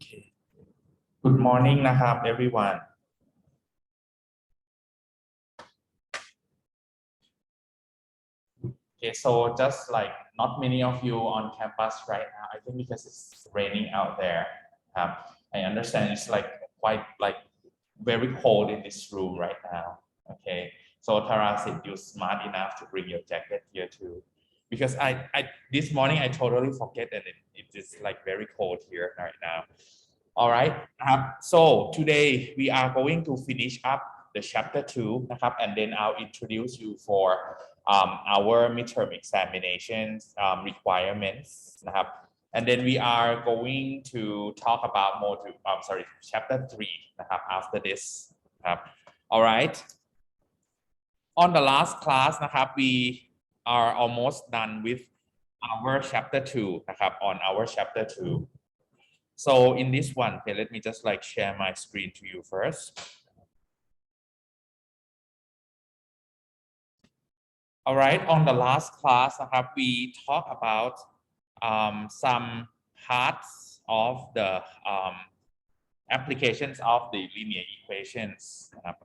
Okay. Good morning นะครับ everyone. Okay, so just like not many of you on campus right now, I think because it's raining out there. I understand it's like quite like very cold in this room right now. Okay, so Tara said you're smart enough to bring your jacket here too, because I this morning I totally forget that it is like very cold here right now. All right, so today we are going to finish up the chapter 2 นะครับ, and then I'll introduce you for our midterm examinations requirements นะครับ, and then we are going to talk about chapter 3 นะครับ, after this ครับ. All right, on the last class นะครับ, we are almost done with our chapter 2 นะครับ, on our chapter 2. So in this one, okay, let me just like share my screen to you first. All right, on the last class, we talk about some parts of the applications of the linear equations.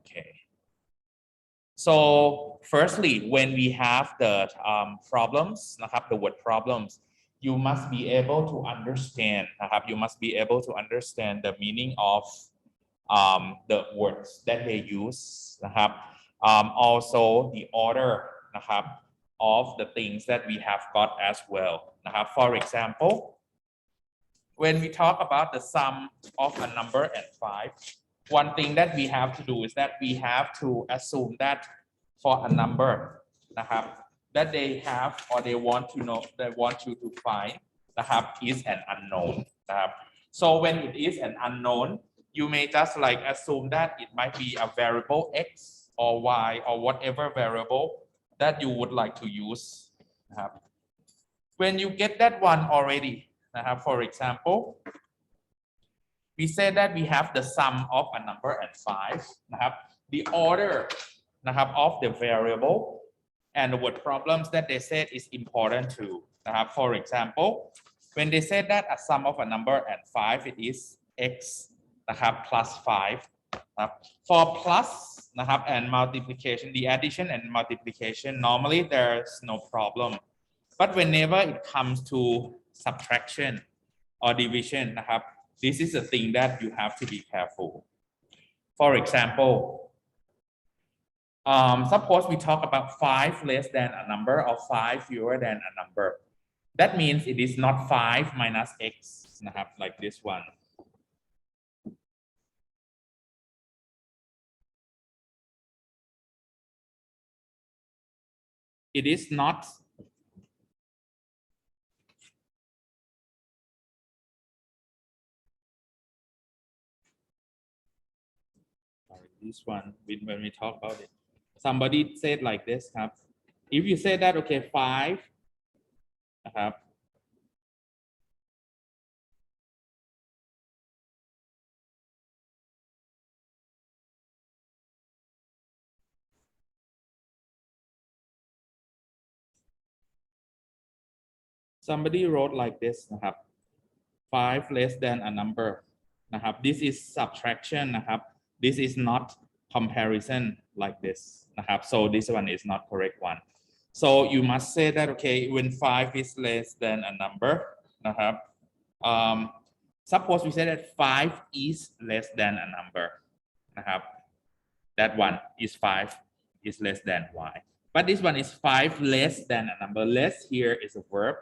Okay. So firstly, when we have the problems, the word problems, you must be able to understand. You must be able to understand the meaning of the words that they use. Also the order of the things that we have got as well. For example, when we talk about the sum of a number and 5, one thing that we have to do is that we have to assume that for a number that they have or they want to know, they want you to find is an unknown. So when it is an unknown, you may just like assume that it might be a variable x or y or whatever variable that you would like to use. When you get that one already, for example, we say that we have the sum of a number and 5. The order of the variable and the word problems that they said is important too. For example, when they say that a sum of a number and 5, it is x plus 5. For plus and multiplication, the addition and multiplication, normally there's no problem. But whenever it comes to subtraction or division, this is a thing that you have to be careful. For example, suppose we talk about 5 less than a number or 5 fewer than a number. That means it is not 5 minus x, like this one. It is not this one when we talk about it. Somebody said like this, if you say that, okay, 5 somebody wrote like this, 5 less than a number, this is subtraction, this is not comparison like this, so this one is not correct one. So you must say that, okay, when 5 is less than a number, suppose we say that 5 is less than a number, that one is 5 is less than y, but this one is 5 less than a number. Less here is a verb,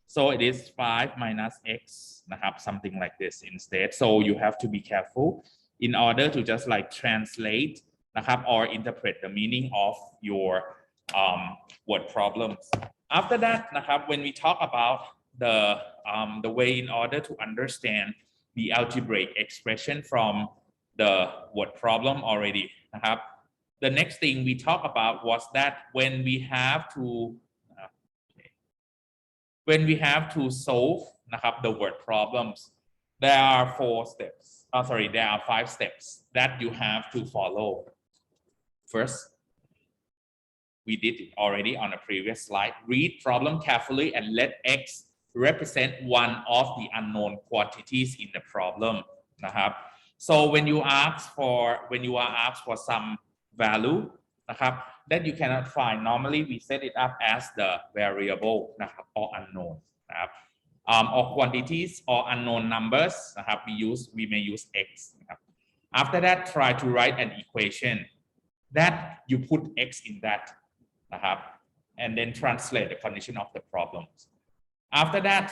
so it is 5 minus x, something like this instead. So you have to be careful in order to just like translate or interpret the meaning of your word problems. After that, when we talk about the way in order to understand the algebraic expression from the word problem already, the next thing we talk about was that when we have to solve the word problems, there are 5 steps that you have to follow. First, we did it already on a previous slide. Read problem carefully and let x represent one of the unknown quantities in the problem นะครับ so when you are asked for some value นะครับ that you cannot find normally we set it up as the variable นะครับ or unknown นะครับ or quantities or unknown numbers นะครับ we may use x นะครับ after that try to write an equation that you put x in that นะครับ and then translate the condition of the problem. After that,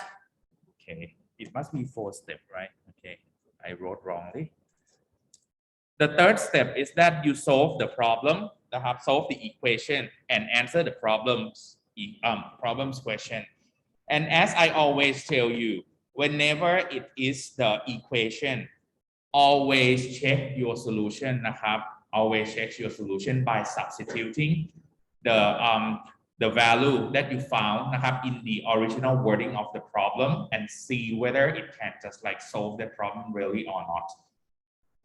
okay, it must be 4 steps, right? Okay, I wrote wrongly. The third step is that you solve the problem, solve the equation and answer the problem's question. And as I always tell you, whenever it is the equation, always check your solution, always check your solution by substituting the value that you found in the original wording of the problem and see whether it can just like solve the problem really or not.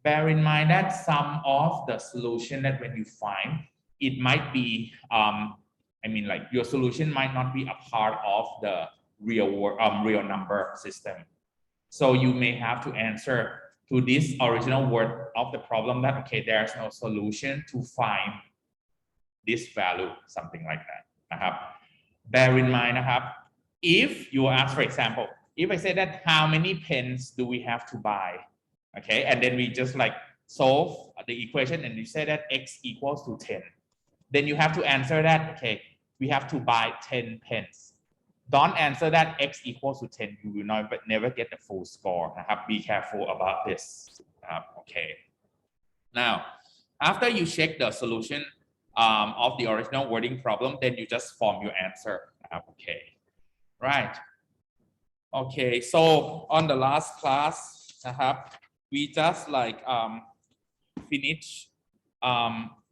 Bear in mind that some of the solution that when you find, it might be, like your solution might not be a part of the real number system. So you may have to answer to this original word of the problem that, okay, there's no solution to find this value, something like that. Bear in mind, if you ask, for example, if I say that how many pens do we have to buy, okay, and then we just like solve the equation and you say that x equals to 10, then you have to answer that, okay, we have to buy 10 pens. Don't answer that x equals to 10, you will never get the full score. Be careful about this. Okay. Now, after you check the solution of the original wording problem, then you just form your answer. Okay, right. Okay, so on the last class, we just like finish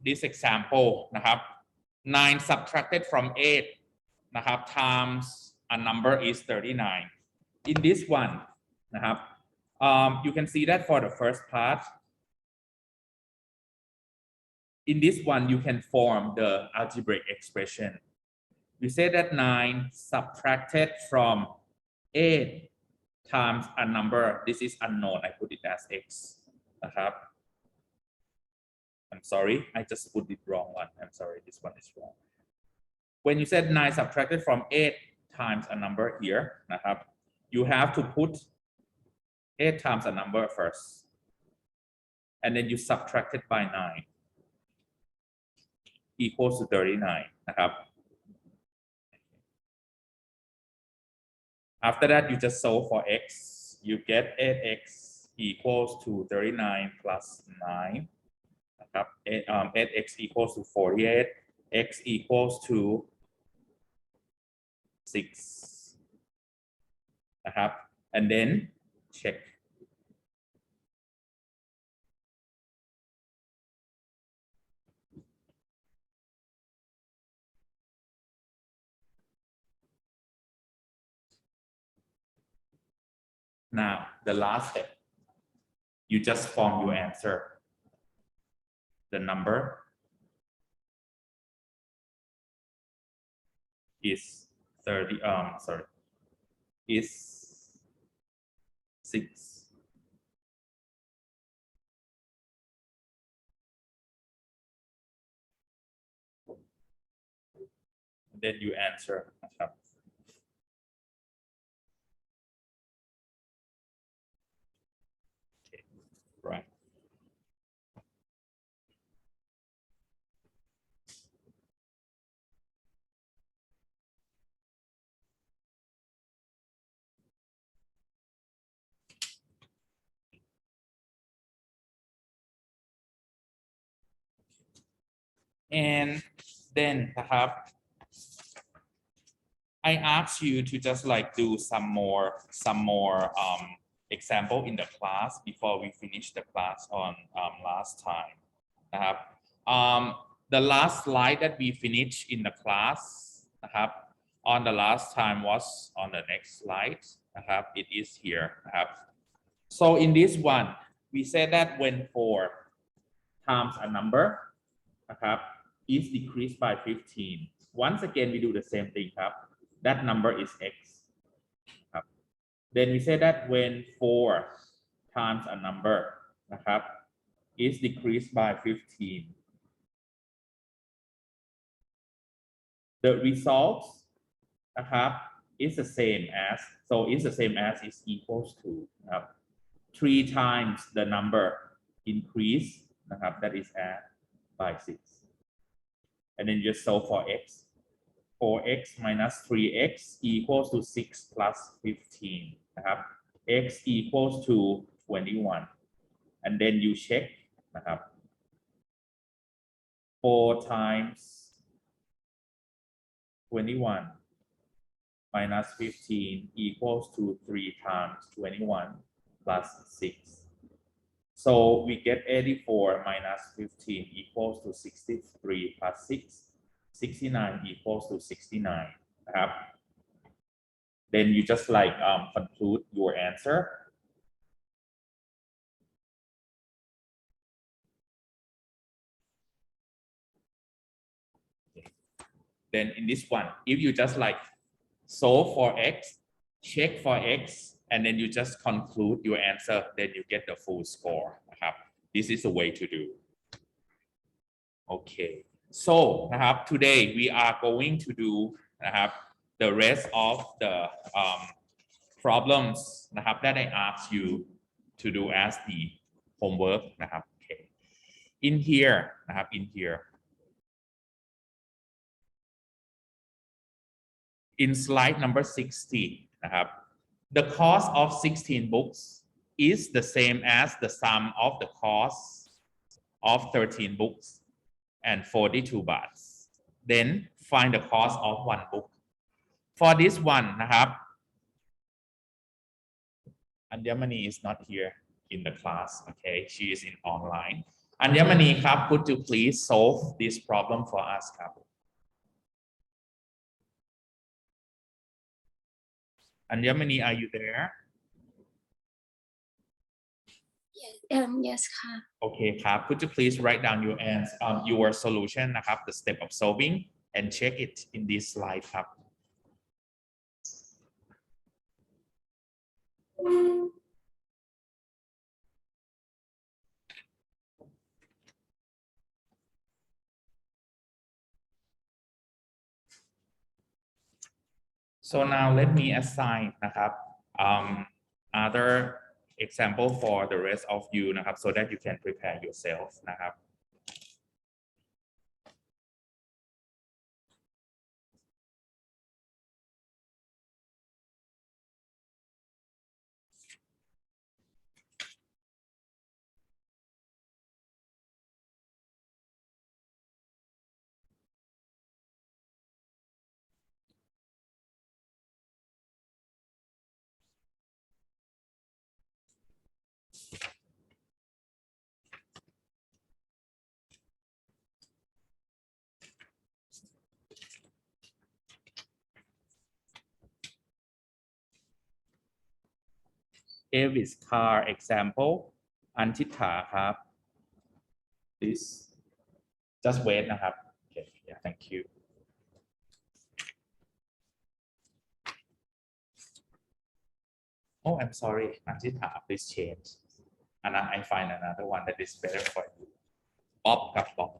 this example. 9 subtracted from 8 times a number is 39. In this one, you can see that for the first part, in this one, you can form the algebraic expression. We say that 9 subtracted from 8 times a number. This is unknown. I put it as x. I'm sorry. I just put the wrong one. I'm sorry. This one is wrong. When you said 9 subtracted from 8 times a number here, you have to put 8 times a number first. And then you subtract it by 9. Equals to 39. After that, you just solve for x. You get 8x equals to 39 plus 9. 8x equals to 48. X equals to 6. And then check. Now, the last step, you just form your answer. The number is 6. And then you answer. Okay, right. And then I ask you to just like do some more example in the class before we finish the class on last time. The last slide that we finished in the class on the last time was on the next slide. It is here. So in this one, we said that when 4 times a number is decreased by 15. Once again, we do the same thing. That number is x. then we say that when 4 times a number นะครับ is decreased by 15 the result นะครับ is the same as is equals to นะครับ 3 times the number increase นะครับ that is add by 6 and then just solve for x 4x minus 3x equals to 6 plus 15 นะครับ x equals to 21 and then you check นะครับ 4 times 21 minus 15 equals to 3 times 21 plus 6 so we get 84 minus 15 equals to 63 plus 6 69 equals to 69 นะครับ then you just like conclude your answer then in this one if you just like solve for x check for x and then you just conclude your answer then you get the full score นะครับ this is the way to do okay so นะครับ today we are going to do นะครับ the rest of the problems นะครับ that I asked you to do as the homework นะครับ okay in here นะครับ in here in slide number 60 นะครับ the cost of 16 books is the same as the sum of the cost of 13 books and 42 bahts then find the cost of one book for this one นะครับ Anjamani is not here in the class okay she is in online Anjamani ครับ could you please solve this problem for us ครับ Anjamani are you there yes ค่ะ okay ครับ could you please write down your solution นะครับ the step of solving and check it in this slide ครับ so now let me assign นะครับ other example for the rest of you นะครับ so that you can prepare yourself นะครับ David's car example อันทิฐาครับ please just wait นะครับ okay yeah thank you oh I'm sorry อันทิฐา please change and I find another one that is better for you Bob ครับ Bob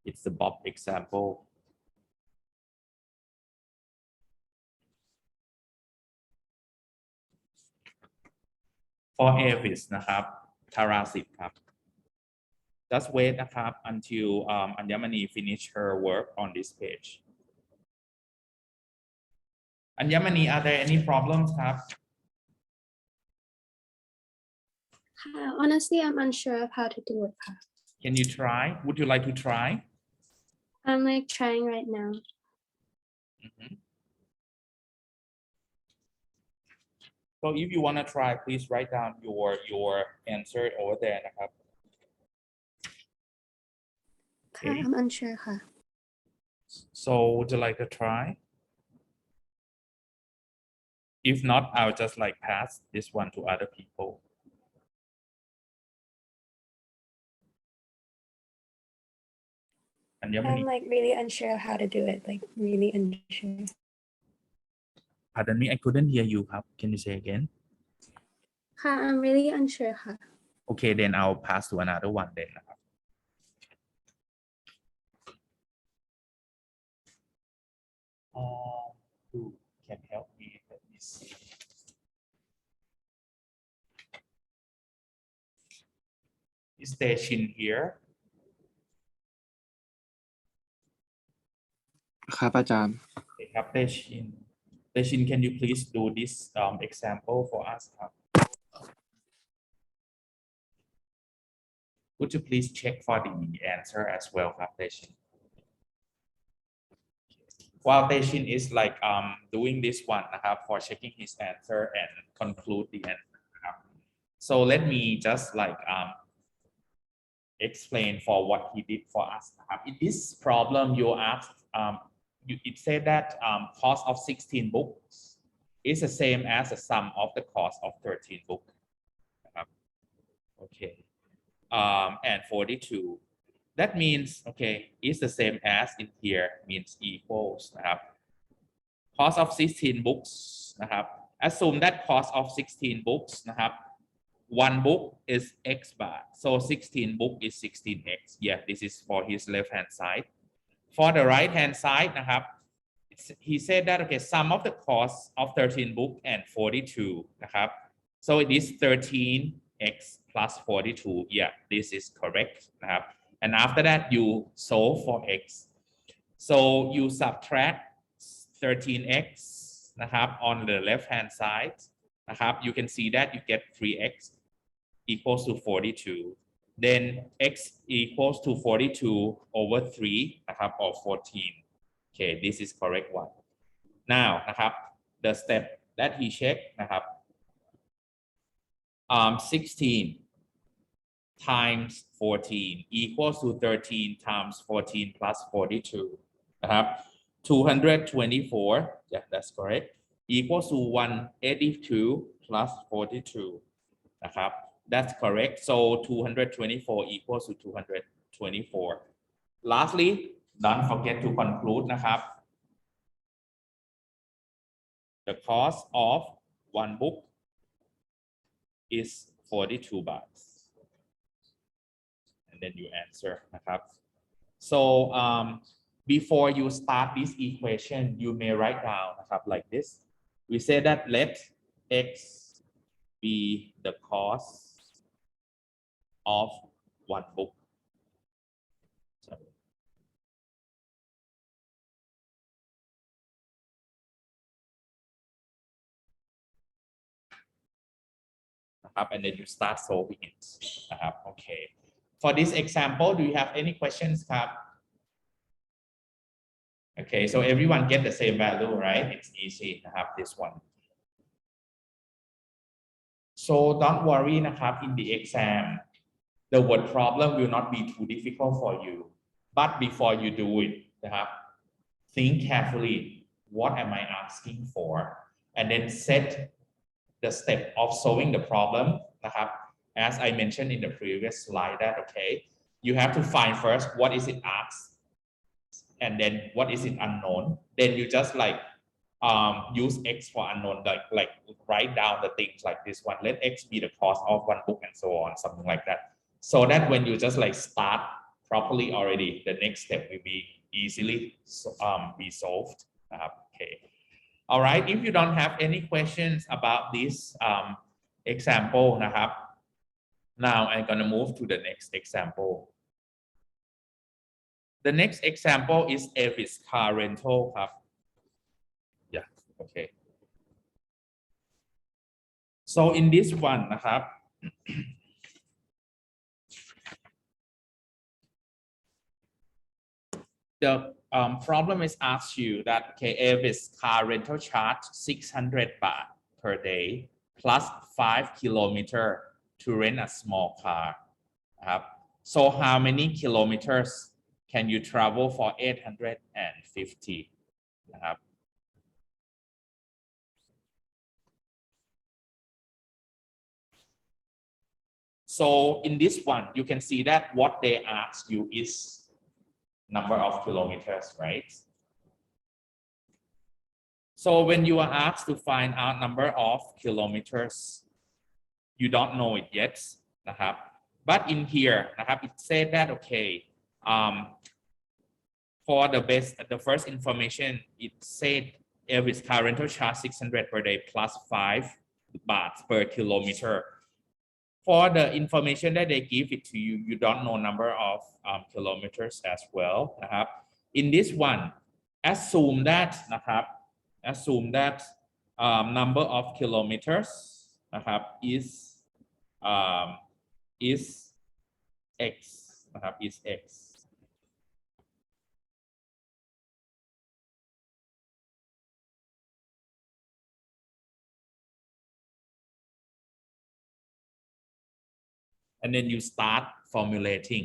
it's the Bob example for Avis นะครับ Tarasit ครับ just wait นะครับ until Anjamani finish her work on this page Anjamani are there any problems ครับ honestly I'm unsure of how to do it ค่ะ can you try would you like to try I'm like trying right now so if you want to try please write down your answer over there นะครับ ค่ะ I'm unsure ค่ะ so would you like to try if not I'll just like pass this one to other people Anjamani, I'm like really unsure of how to do it. Like really unsure. pardon me, I couldn't hear you ครับ Can you say again? ค่ะ I'm really unsure ค่ะ Okay, then I'll pass to another one then นะครับ Who can help me? Let me see. Is Daeshin here? ครับอาจารย์ Okay, ครับ Daeshin. Daeshin, can you please do this example for us ครับ Would you please check for the answer as well ครับ Daeshin? While Daeshin is like doing this one นะครับ for checking his answer and conclude the answer นะครับ So let me just like explain for what he did for us นะครับ In this problem you asked it said that cost of 16 books is the same as the sum of the cost of 13 books นะครับ Okay and 42 that means okay is the same as in here means equals นะครับ cost of 16 books นะครับ assume that cost of 16 books นะครับ one book is x baht so 16 book is 16x yeah this is for his left hand side for the right hand side นะครับ he said that okay sum of the cost of 13 book and 42 นะครับ so it is 13x plus 42 yeah this is correct นะครับ and after that you solve for x so you subtract 13x นะครับ on the left hand side นะครับ you can see that you get 3x equals to 42 then x equals to 42 over 3 นะครับ or 14 okay this is correct one now นะครับ the step that he checked นะครับ 16 times 14 equals to 13 times 14 plus 42 นะครับ 224 yeah that's correct equals to 182 plus 42 นะครับ that's correct so 224 equals to 224 lastly don't forget to conclude นะครับ the cost of one book is 42 baht and then you answer นะครับ so before you start this equation you may write down นะครับ like this we say that let x be the cost of one bookนะครับ and then you start solving it นะครับ okay for this example do you have any questions ครับ okay so everyone get the same value right it's easy นะครับ this one so don't worry นะครับ in the exam the word problem will not be too difficult for you but before you do it นะครับ think carefully what am I asking for and then set the step of solving the problem นะครับ as I mentioned in the previous slide that okay you have to find first what is it asked and then what is it unknown then you just like use x for unknown like write down the things like this one let x be the cost of one book and so on something like that so that when you just like start properly already the next step will be easily be solved okay all right if you don't have any questions about this example นะครับ now I'm gonna move to the next example the next example is Avis car rental ครับ yeah okay so in this one นะครับ the problem is asked you that okay Avis car rental charge 600 baht per day plus 5 kilometer to rent a small car นะครับ so how many kilometers can you travel for 850นะครับ so in this one you can see that what they ask you is number of kilometers, right? So when you are asked to find out number of kilometers, you don't know it yet, นะครับ but in here นะครับ it said that okay, for the first information, it said average car rental charge 600 per day plus 5 baht per kilometer. For the information that they give it to you, you don't know number of kilometers as well, นะครับ in this one, assume that นะครับ assume that number of kilometers นะครับ is x นะครับ is x. And then you start formulating.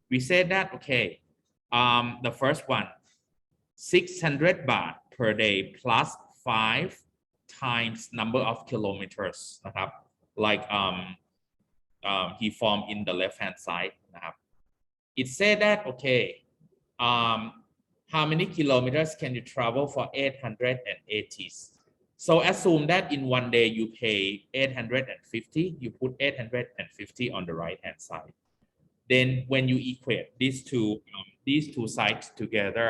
We said that okay, the first one 600 baht per day plus 5 times number of kilometers, like he formed in the left hand side. It said that okay, how many kilometers can you travel for 880? So assume that in one day you pay 850, you put 850 on the right hand side. Then when you equate these two sides together,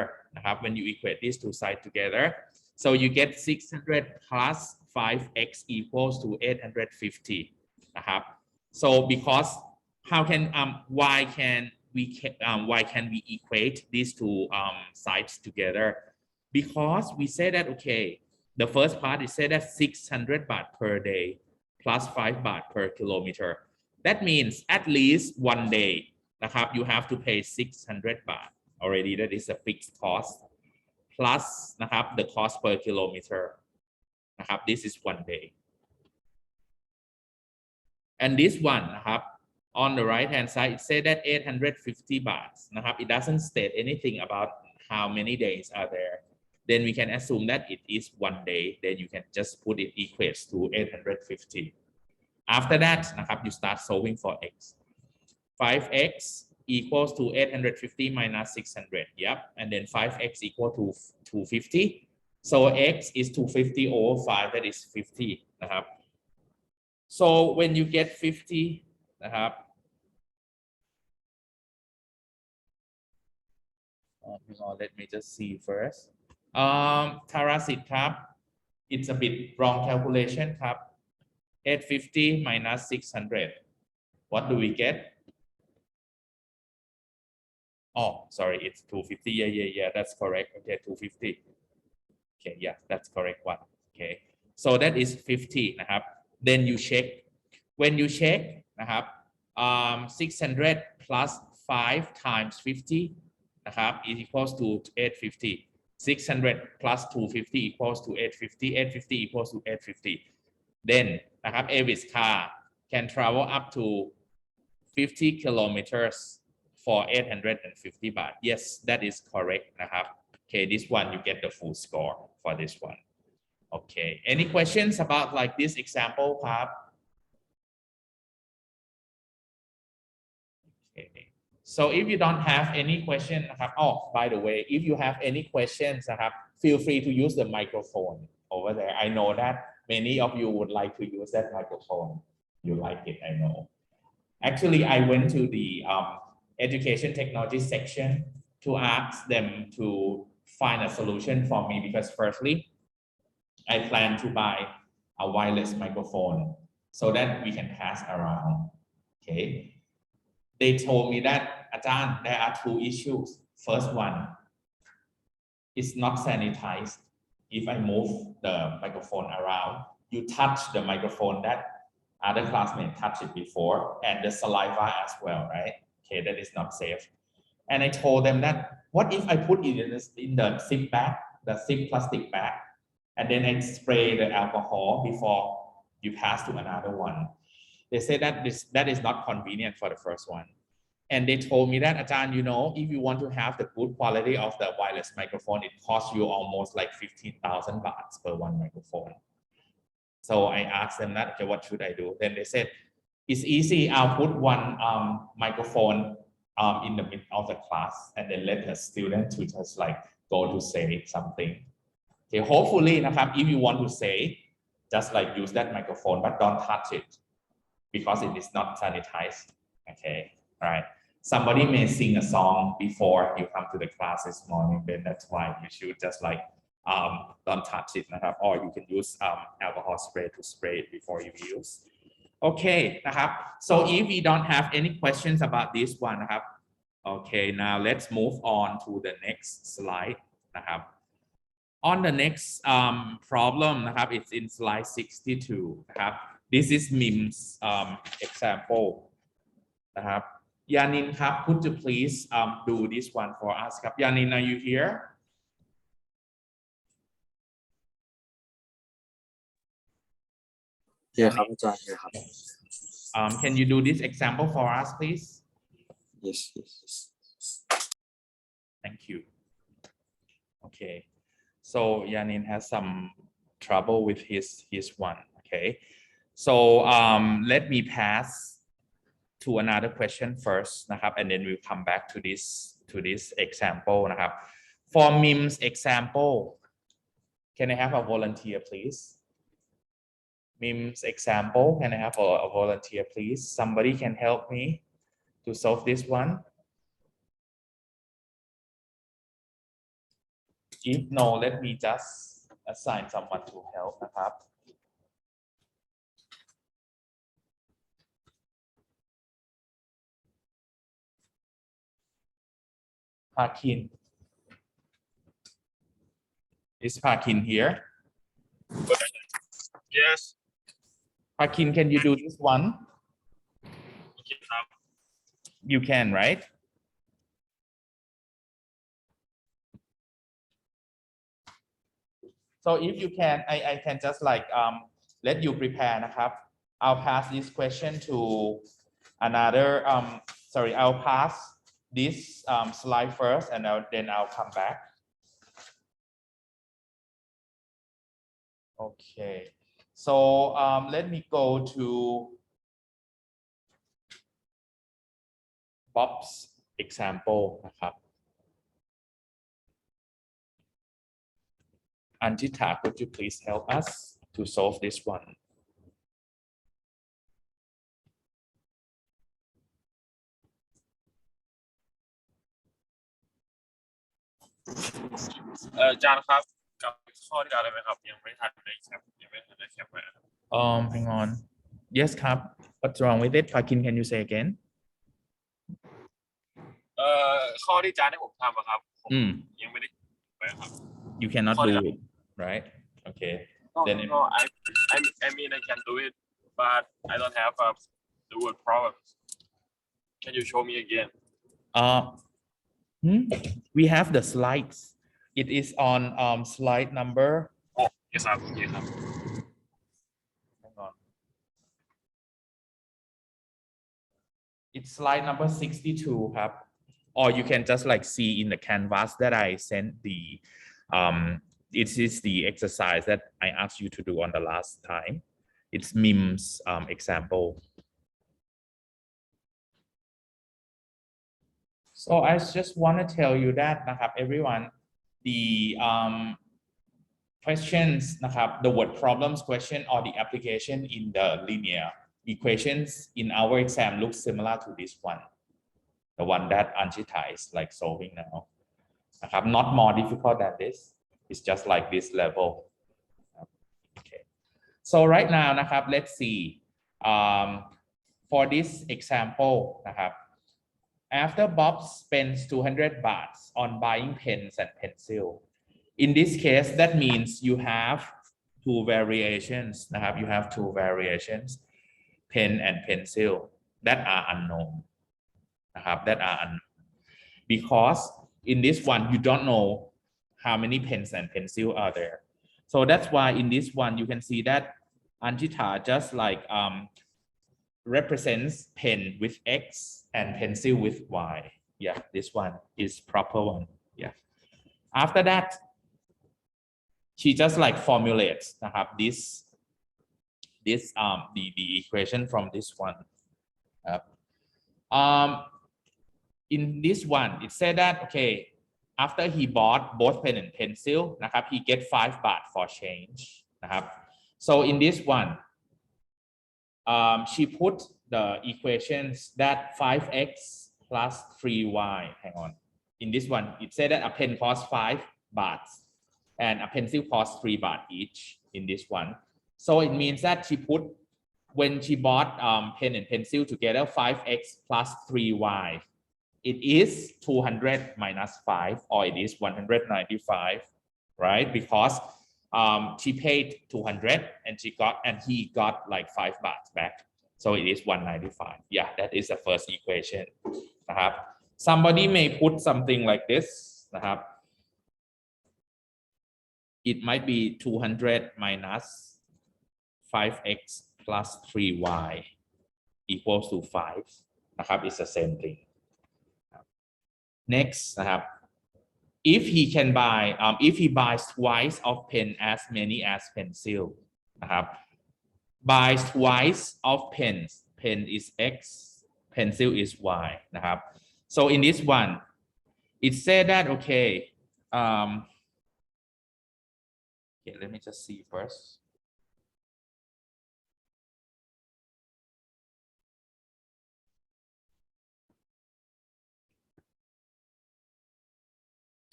when you equate these two sides together, so you get 600 plus 5x equals to 850. So because how can why can we equate these two sides together? Because we say that okay, the first part is said that 600 baht per day plus 5 baht per kilometer. That means at least one day, you have to pay 600 baht already. That is a fixed cost plus the cost per kilometer. This is one day. And this one, on the right hand side, it said that 850 baht. It doesn't state anything about how many days are there. Then we can assume that it is one day. Then you can just put it equates to 850. After that, you start solving for x. 5x equals to 850 minus 600. Yep. And then 5x equal to 250. So x is 250 over 5. That is 50. So when you get 50, let me just see first. Tarasit ครับ it's a bit wrong calculation ครับ 850 minus 600. What do we get? Oh, sorry, it's 250. Yeah, that's correct. Okay, 250. Okay, yeah, that's correct one. Okay, so that is 50. Then you check. When you check, 600 plus 5 times 50, is equals to 850. 600 plus 250 equals to 850. 850 equals to 850. Then, average car can travel up to 50 kilometers for 850 baht. Yes, that is correct. Okay, this one you get the full score for this one. Okay, any questions about like this example, ครับ Okay. So if you don't have any question, oh, by the way, if you have any questions, feel free to use the microphone over there. I know that many of you would like to use that microphone. You like it, I know. Actually, I went to the education technology section to ask them to find a solution for me because firstly, I plan to buy a wireless microphone so that we can pass around. Okay. They told me that, Ajahn, there are two issues. First one, it's not sanitized. If I move the microphone around, you touch the microphone that other classmates touched it before, and the saliva as well, right? Okay, that is not safe. And I told them that, what if I put it in the zip bag, the zip plastic bag, and then I spray the alcohol before you pass to another one? They say that that is not convenient for the first one. And they told me that, Ajahn, you know, if you want to have the good quality of the wireless microphone, it costs you almost like 15,000 baht per one microphone. So I asked them that, okay, what should I do? Then they said, it's easy. I'll put one microphone in the middle of the class and then let the student to just like go to say something. Okay, hopefully if you want to say, just like use that microphone, but don't touch it because it is not sanitized. Okay, all right. Somebody may sing a song before you come to the class this morning, then that's why you should just like don't touch it, or you can use alcohol spray to spray it before you use. Okay, so if we don't have any questions about this one, okay, now let's move on to the next slide. On the next problem, it's in slide 62. This is MIMS example. Yanin, could you please do this one for us? Yanin, are you here? Yeah, can you do this example for us, please? Yes. Thank you. Okay, so Yanin has some trouble with his one. Okay, so let me pass to another question first, and then we'll come back to this example. For MIMS example, can I have a volunteer, please? MIMS example, can I have a volunteer, please? Somebody can help me to solve this one. If no, let me just assign someone to help. Parkin. Is Parkin here? Yes. Parkin, can you do this one? You can, right? So if you can, I can just like let you prepare. I'll pass this question to another. Sorry, I'll pass this slide first, and then I'll come back. Okay. So let me go to Bob's example. Anjita, could you please help us to solve this one? Hang on. Yes, what's wrong with it? Parkin, can you say again? ข้อที่อาจารย์ให้ผมทำอะครับผมยังไม่ได้ไปครับ You cannot do it, right? Okay. Then no, I mean I can do it, but I don't have the word problems. Can you show me again? We have the slides. It is on slide number. Oh, yes, sir. Yes, sir. Hang on. It's slide number 62, or you can just like see in the canvas that I sent the it is the exercise that I asked you to do on the last time. It's MIMS example. So I just want to tell you that everyone, the questions the word problems question or the application in the linear equations in our exam looks similar to this one, the one that Anjita is like solving now. Not more difficult than this. It's just like this level. Okay. So right now let's see for this example after Bob spends 200 baht on buying pens and pencil. In this case, that means you have two variations. You have two variations, pen and pencil, that are unknown. That are unknown. Because in this one, you don't know how many pens and pencil are there. So that's why in this one, you can see that Anjita just like represents pen with X and pencil with Y. Yeah, this one is proper one. Yeah. After that, she just like formulates this the equation from this one. in this one it said that okay after he bought both pen and pencil นะครับ he get 5 baht for change นะครับ so in this one she put the equations that 5x plus 3y hang on in this one it said that a pen costs 5 baht and a pencil costs 3 baht each in this one so it means that she put when she bought pen and pencil together 5x plus 3y it is 200 minus 5 or it is 195 right because she paid 200 and he got like 5 baht back so it is 195 yeah that is the first equation นะครับ somebody may put something like this นะครับ it might be 200 minus 5x plus 3y equals to 5 นะครับ it's the same thing next นะครับ if he can buy if he buys twice of pen as many as pencil นะครับ buys twice of pens pen is x pencil is y นะครับ so in this one it said that okay okay let me just see first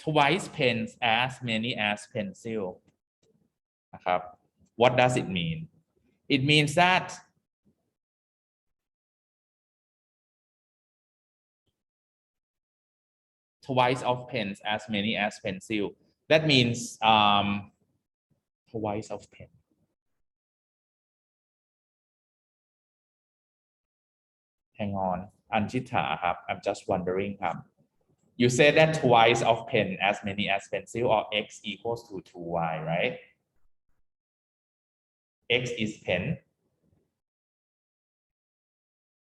twice pens as many as pencil นะครับ what does it mean it means that twice of pens as many as pencil that means twice of pen hang on Anchita ครับ I'm just wondering ครับ you said that twice of pen as many as pencil or x equals to 2y right x is pen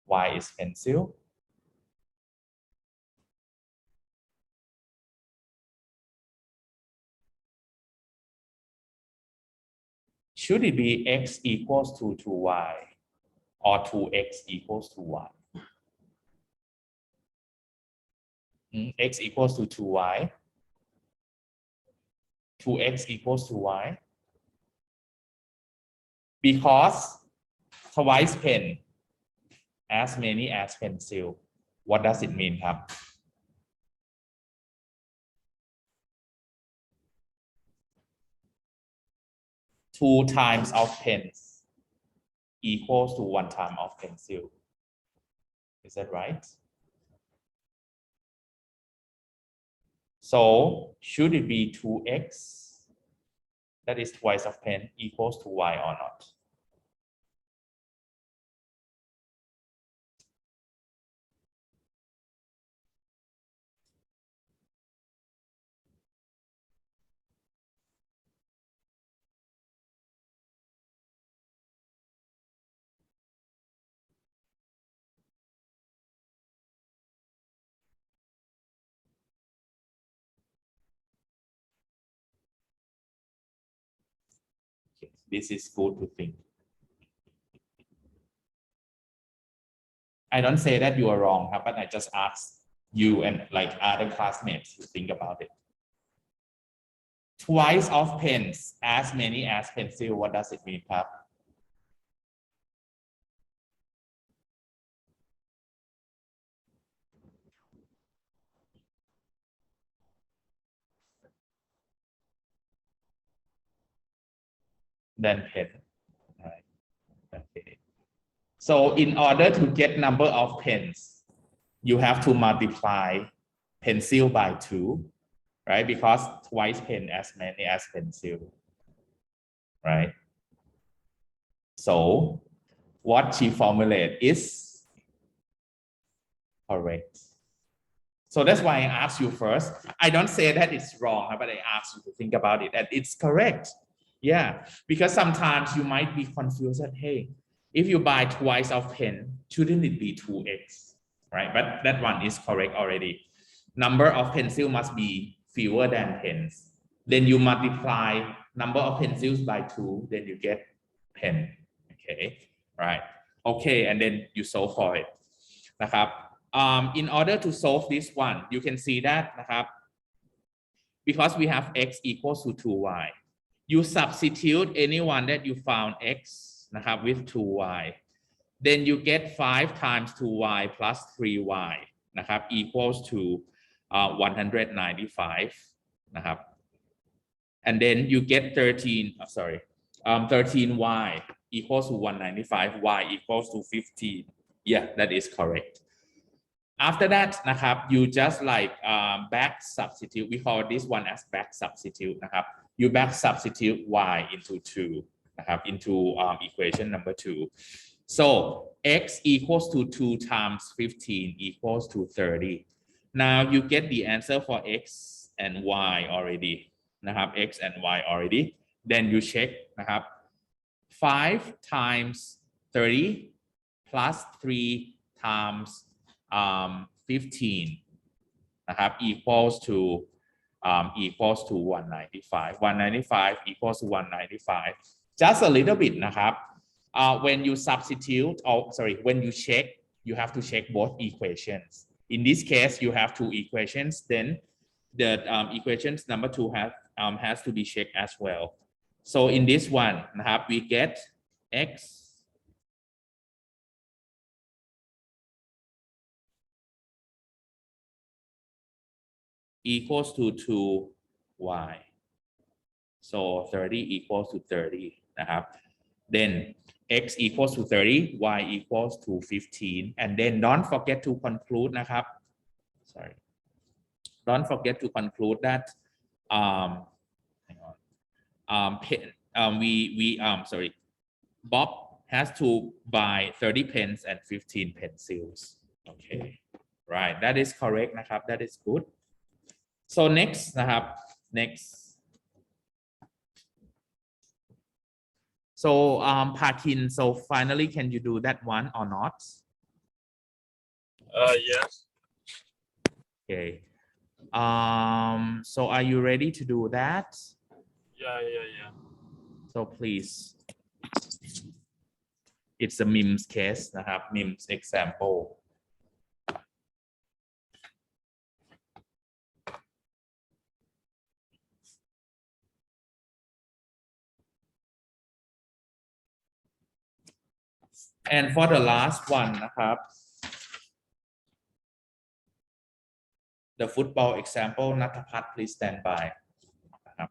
y is pencil should it be x equals to 2y or 2x equals to y x equals to 2y 2x equals to y because twice pen as many as pencil what does it mean ครับ 2 times of pens equals to 1 time of pencil is that right so should it be 2x that is twice of pen equals to y or not this is good to think I don't say that you are wrong but I just ask you and like other classmates to think about it twice of pens as many as pencil what does it mean ครับ than pen right okay so in order to get number of pens you have to multiply pencil by 2 right because twice pen as many as pencil right so what she formulate is correct so that's why I asked you first I don't say that it's wrong but I ask you to think about it and it's correct yeah because sometimes you might be confused that hey if you buy twice of pen shouldn't it be 2x right but that one is correct already number of pencil must be fewer than pens then you multiply number of pencils by 2 then you get pen okay right okay and then you solve for it นะครับ In order to solve this one, you can see that นะครับ because we have x equals to 2y you substitute anyone that you found x นะครับ with 2y then you get 5 times 2y plus 3y นะครับ equals to 195 นะครับ and then you get 13y equals to 195 y equals to 15 yeah that is correct. After that นะครับ you just like back substitute we call this one as back substitute นะครับ you back substitute y into 2 นะครับ into equation number 2 so x equals to 2 times 15 equals to 30 now you get the answer for x and y already นะครับ x and y already then you check นะครับ 5 times 30 plus 3 times 15 นะครับ equals to 195 195 equals to 195 just a little bit นะครับ when you substitute or sorry when you check you have to check both equations in this case you have 2 equations then the equations number 2 has to be checked as well so in this one นะครับ we get x equals to 2y so 30 equals to 30 นะครับ then x equals to 30 y equals to 15 and then don't forget to conclude นะครับ sorry don't forget to conclude that hang on sorry Bob has to buy 30 pens and 15 pencils okay right that is correct นะครับ that is good so next นะครับ next so Parkin so finally can you do that one or not Yes. okay so are you ready to do that Yeah. so please it's a MIMS case นะครับ MIMS example and for the last one นะครับ the football example นัทพัฒน์ please stand by นะครับ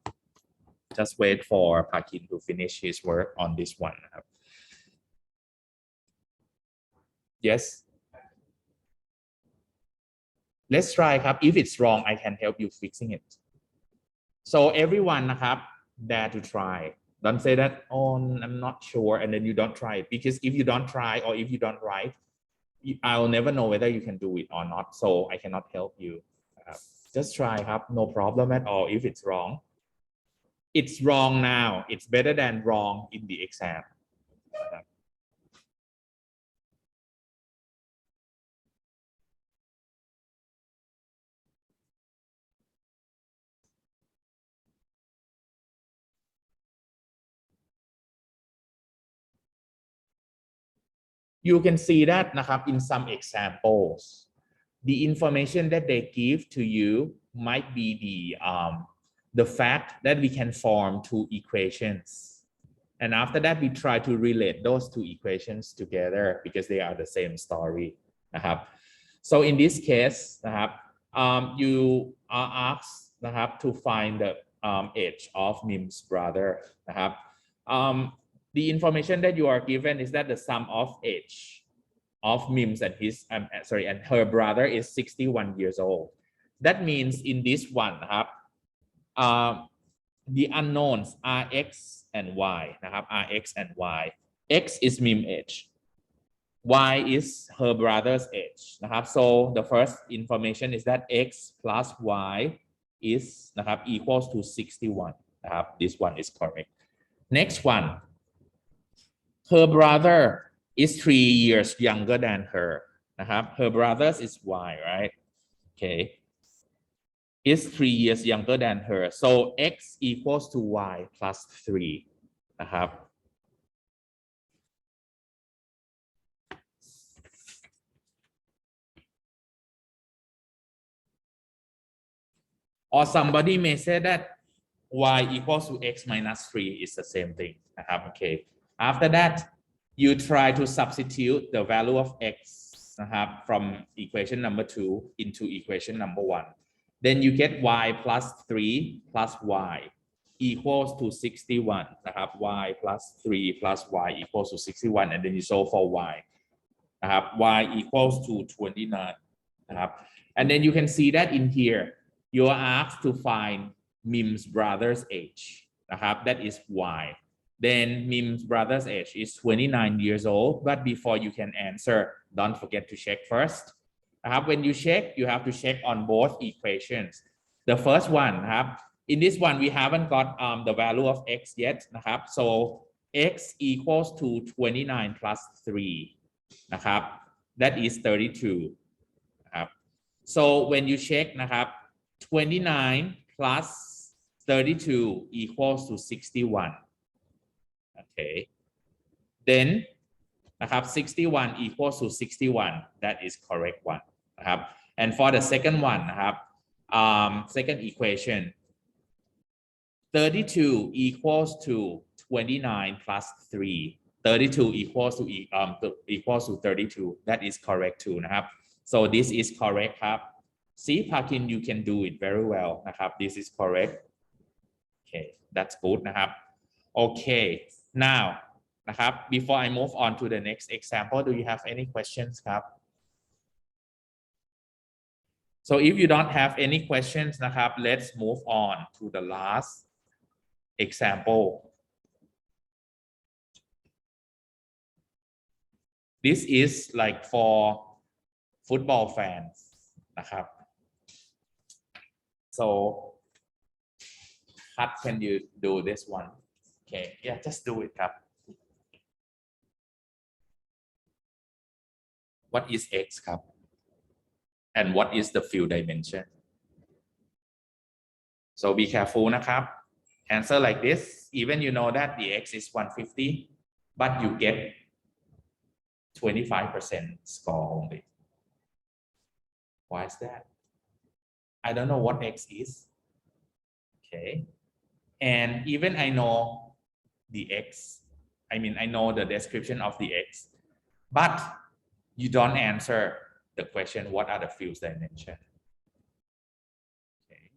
just wait for Parkin to finish his work on this one นะครับ yes let's try ครับ if it's wrong I can help you fixing it so everyone นะครับ dare to try don't say that oh I'm not sure and then you don't try it because if you don't try or if you don't write I'll never know whether you can do it or not so I cannot help you just try ครับ no problem at all if it's wrong it's wrong now it's better than wrong in the exam you can see that นะครับ in some examples the information that they give to you might be the fact that we can form 2 equations and after that we try to relate those 2 equations together because they are the same story นะครับ so in this case นะครับ you are asked นะครับ to find the age of Mim's brother นะครับ the information that you are given is that the sum of age of Mims and his and her brother is 61 years old. That means in this one นะครับ the unknowns are x and y นะครับ are x and y x is Mim age y is her brother's age นะครับ so the first information is that x plus y is นะครับ equals to 61 นะครับ this one is correct next one her brother is 3 years younger than her นะครับ her brothers is y right okay is 3 years younger than her so x equals to y plus 3 นะครับ or somebody may say that y equals to x minus 3 is the same thingนะครับ okay after that you try to substitute the value of xนะครับ from equation number 2 into equation number 1 then you get y plus 3 plus y equals to 61นะครับ y plus 3 plus y equals to 61 and then you solve for y นะครับ y equals to 29นะครับ and then you can see that in here you are asked to find Mim's brother's age นะครับ that is y then Mim's brother's age is 29 years old but before you can answer don't forget to check first นะครับ when you check you have to check on both equations the first one นะครับ in this one we haven't got the value of x yet นะครับ so x equals to 29 plus 3นะครับ that is 32นะครับ so when you check นะครับ 29 plus 32 equals to 61 okay then นะครับ 61 equals to 61 that is correct one นะครับ and for the second one นะครับ second equation 32 equals to 29 plus 3 32 equals to 32 that is correct too นะครับ so this is correct ครับ see Parkin you can do it very well นะครับ this is correct okay that's good นะครับ okay now นะครับ before I move on to the next example do you have any questions ครับ so if you don't have any questions นะครับ let's move on to the last example this is like for football fans นะครับ so Kat, can you do this one okay yeah just do it ครับ what is x ครับ and what is the field dimension so be careful นะครับ answer like this even you know that the x is 150 but you get 25% score only why is that I don't know what x is okay and even I know the x I mean I know the description of the x but you don't answer the question what are the field dimension okay.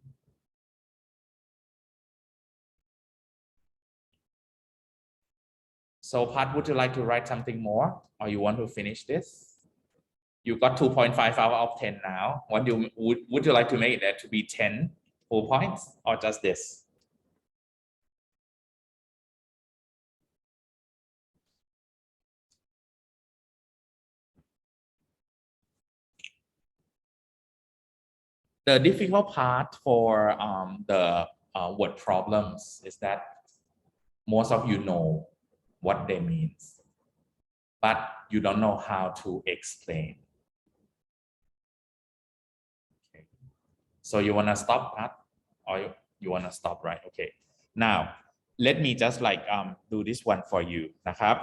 So Pat, would you like to write something more or you want to finish this you got 2.5 out of 10 now what would you like to make that to be 10 full points or just this the difficult part for the word problems is that most of you know what they mean but you don't know how to explain okay. So you want to stop Pat or you want to stop right okay now let me just like do this one for you นะครับ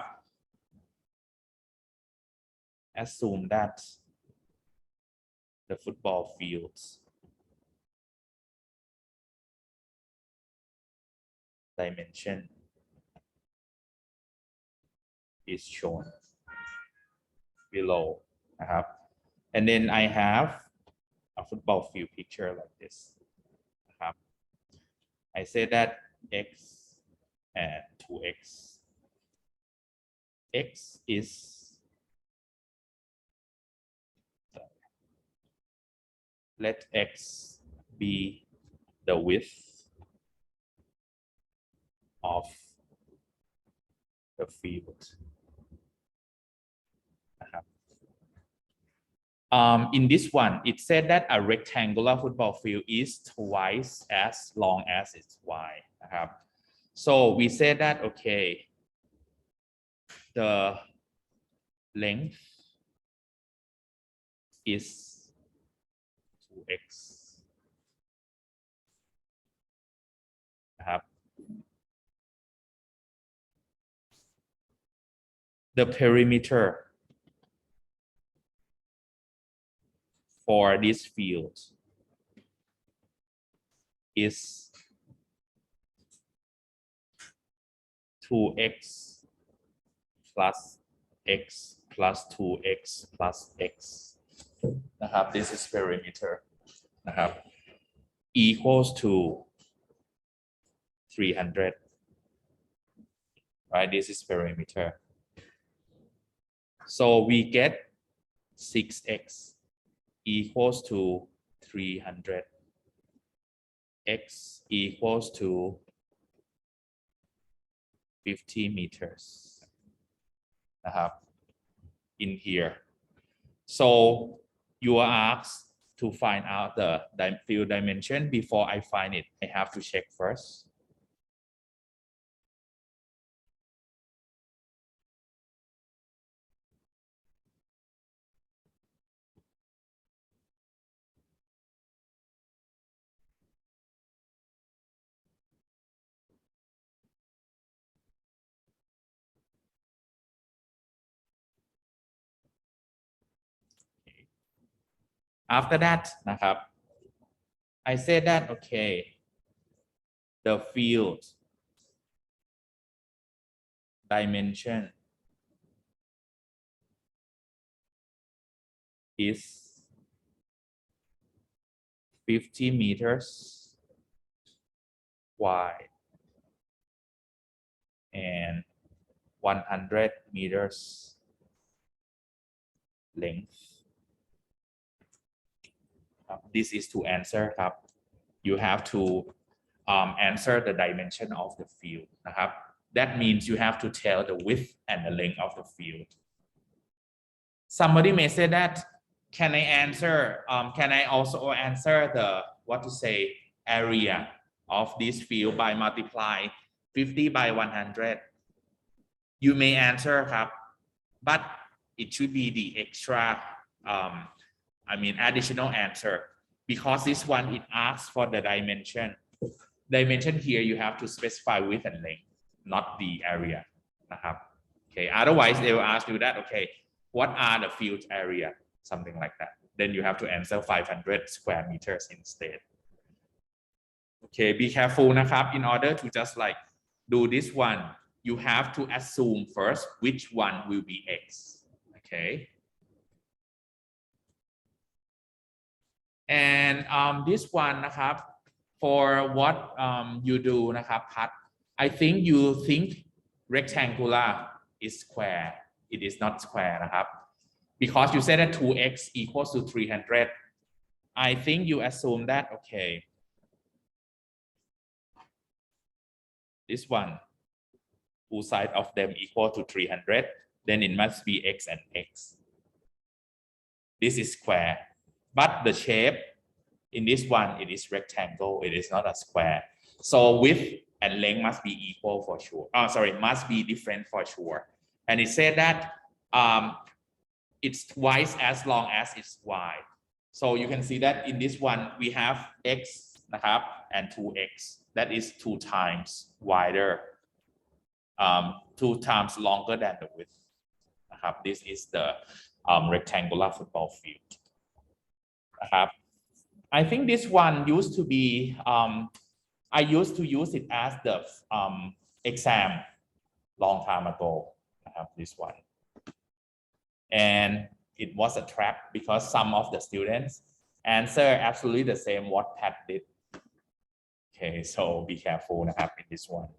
assume that the football fields dimension is shown below นะครับ and then I have a football field picture like this นะครับ I say that x and 2x x is let x be the width of the field นะครับ in this one it said that a rectangular football field is twice as long as its wide นะครับ so we say that okay the length is 2x นะครับ the perimeter for this field is 2x plus x plus 2x plus x นะครับ this is perimeter นะครับ equals to 300 right this is perimeter so we get 6x equals to 300 x equals to 50 meters นะครับ in here so you are asked to find out the field dimension before I find it I have to check first after that นะครับ I said that okay the field dimension is 50 meters wide and 100 meters length this is to answer ครับ you have to answer the dimension of the field นะครับ that means you have to tell the width and the length of the field somebody may say that can I answer can I also answer the what to say area of this field by multiply 50 by 100 you may answer ครับ but it should be the extra additional answer because this one it asks for the dimension here you have to specify width and length not the area นะครับ okay otherwise they will ask you that okay what are the field area something like that then you have to answer 500 square meters instead okay be careful นะครับ in order to just like do this one you have to assume first which one will be x okay and this one นะครับ for what you do นะครับ พัด I think you think rectangular is square it is not square นะครับ because you said that 2x equals to 300 I think you assume that okay this one two sides of them equal to 300 then it must be x and x this is square but the shape in this one it is rectangle it is not a square so width and length must be equal for sure must be different for sure and it said that it's twice as long as it's wide so you can see that in this one we have x นะครับ and 2x that is 2 times wider 2 times longer than the width นะครับ this is the rectangular football field นะครับ I think this one used to be I used to use it as the exam long time agoนะครับ this one and it was a trap because some of the students answer absolutely the same what Pat did okay so be careful นะครับ in this one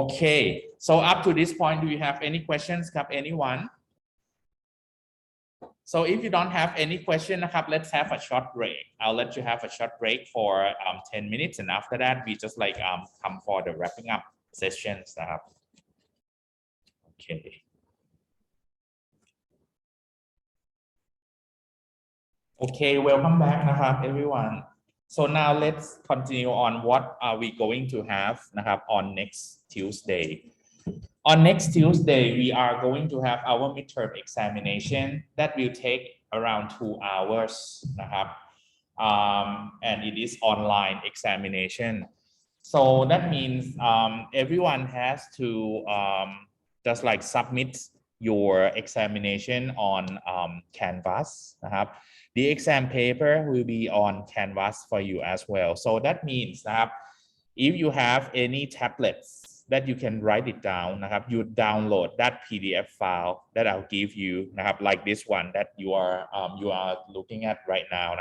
okay so up to this point do you have any questions ครับ anyone so if you don't have any question นะครับ let's have a short break I'll let you have a short break for 10 minutes and after that we just like come for the wrapping up sessions นะครับ okay okay welcome back นะครับ everyone so now let's continue on what are we going to have นะครับ on next Tuesday on next Tuesday we are going to have our midterm examination that will take around 2 hours นะครับ and it is online examination so that means everyone has to just like submit your examination on Canvas นะครับ The exam paper will be on Canvas for you as well. So that means that if you have any tablets that you can write it down, you download that PDF file that I'll give you, like this one that you are looking at right now.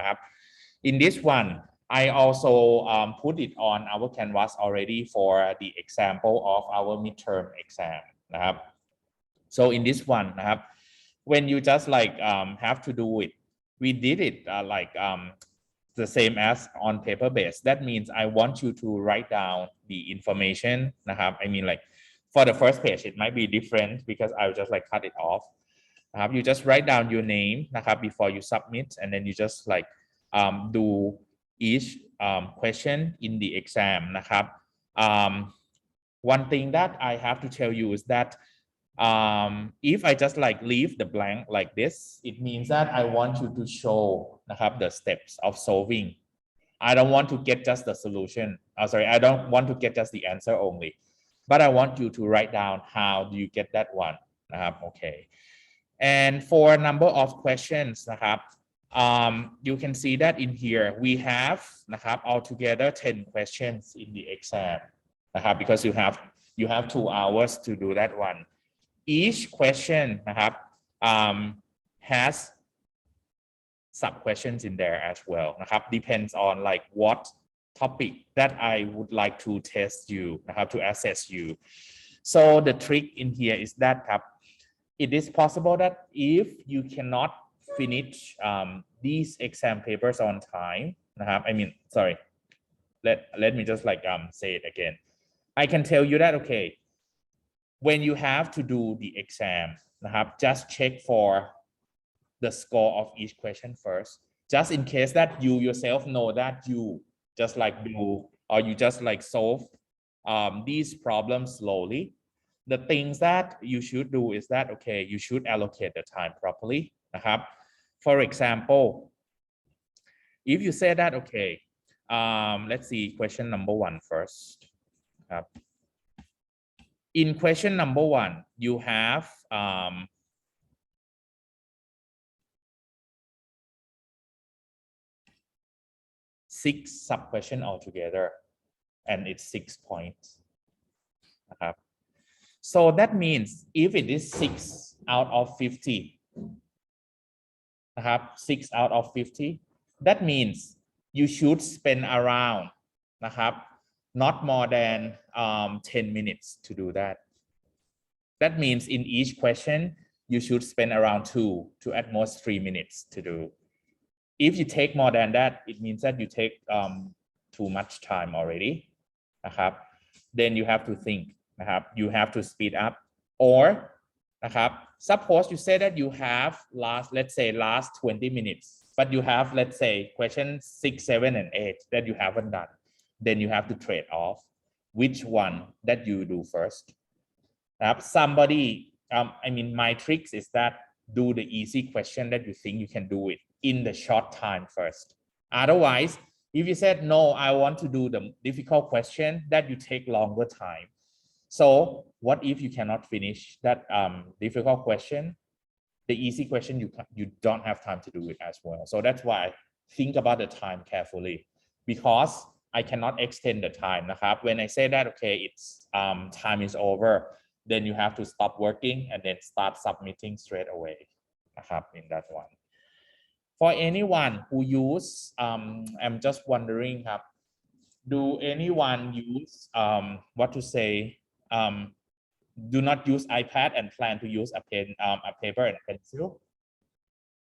In this one, I also put it on our Canvas already for the example of our midterm exam. So in this one, when you just have to do it, we did it the same as on paper base. That means I want you to write down the information. I mean, like for the first page, it might be different because I'll just cut it off. You just write down your name before you submit, and then you just do each question in the exam. One thing that I have to tell you is that if I just leave the blank like this, it means that I want you to show the steps of solving. I don't want to get just the solution. Sorry, I don't want to get just the answer only, but I want you to write down how do you get that one. Okay. And for a number of questions, you can see that in here we have altogether 10 questions in the exam, because you have 2 hours to do that one. Each question has sub questions in there as well. Depends on what topic that I would like to test you, to assess you. So the trick in here is that it is possible that if you cannot finish these exam papers on time, I mean, sorry, let me just say it again. I can tell you that, okay, when you have to do the exam, just check for the score of each question first, just in case that you yourself know that you just do, or you just solve these problems slowly. The things that you should do is that, okay, you should allocate the time properly. For example, if you say that, okay, let's see question number 1 first. In question number 1, you have 6 sub-questions altogether, and it's 6 points. So that means if it is 6 out of 50, 6 out of 50, that means you should spend around not more than 10 minutes to do that. That means in each question, you should spend around 2 to at most 3 minutes to do. If you take more than that, it means that you take too much time already. Then you have to think. You have to speed up. Or suppose you say that you have let's say last 20 minutes, but you have, let's say, questions 6, 7, and 8 that you haven't done. Then you have to trade off which one that you do first. Somebody, I mean, my tricks is that do the easy question that you think you can do it in the short time first. Otherwise, if you said, no, I want to do the difficult question, that you take longer time. So what if you cannot finish that difficult question? The easy question, you don't have time to do it as well. So that's why think about the time carefully, because I cannot extend the time. When I say that, okay, it's time is over, then you have to stop working and then start submitting straight away. In that one. For anyone who use, I'm just wondering, do anyone use what to say? Do not use iPad and plan to use a pen, a paper and pencil.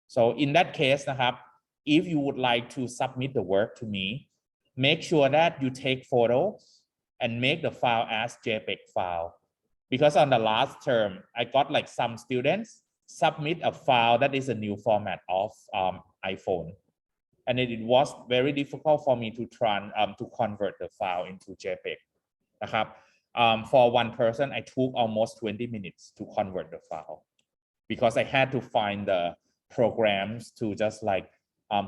So in that case, if you would like to submit the work to me, make sure that you take photos and make the file as JPEG file. Because on the last term, I got some students submit a file that is a new format of iPhone. And it was very difficult for me to convert the file into JPEG. For one person, I took almost 20 minutes to convert the file because I had to find the programs to just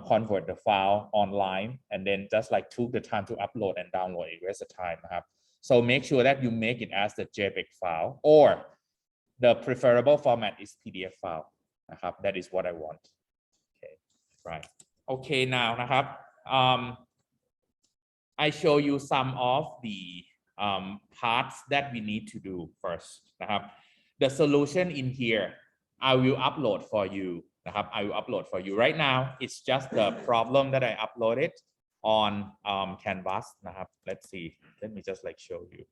convert the file online, and then just took the time to upload and download it rest of the time. So make sure that you make it as the JPEG file, or the preferable format is PDF file. That is what I want. Okay, right. Okay, now นะครับ I show you some of the parts that we need to do first นะครับ The solution in here I will upload for you นะครับ I will upload for you right now. It's just the problem that I uploaded on Canvas นะครับ Let's see. Let me just like show you.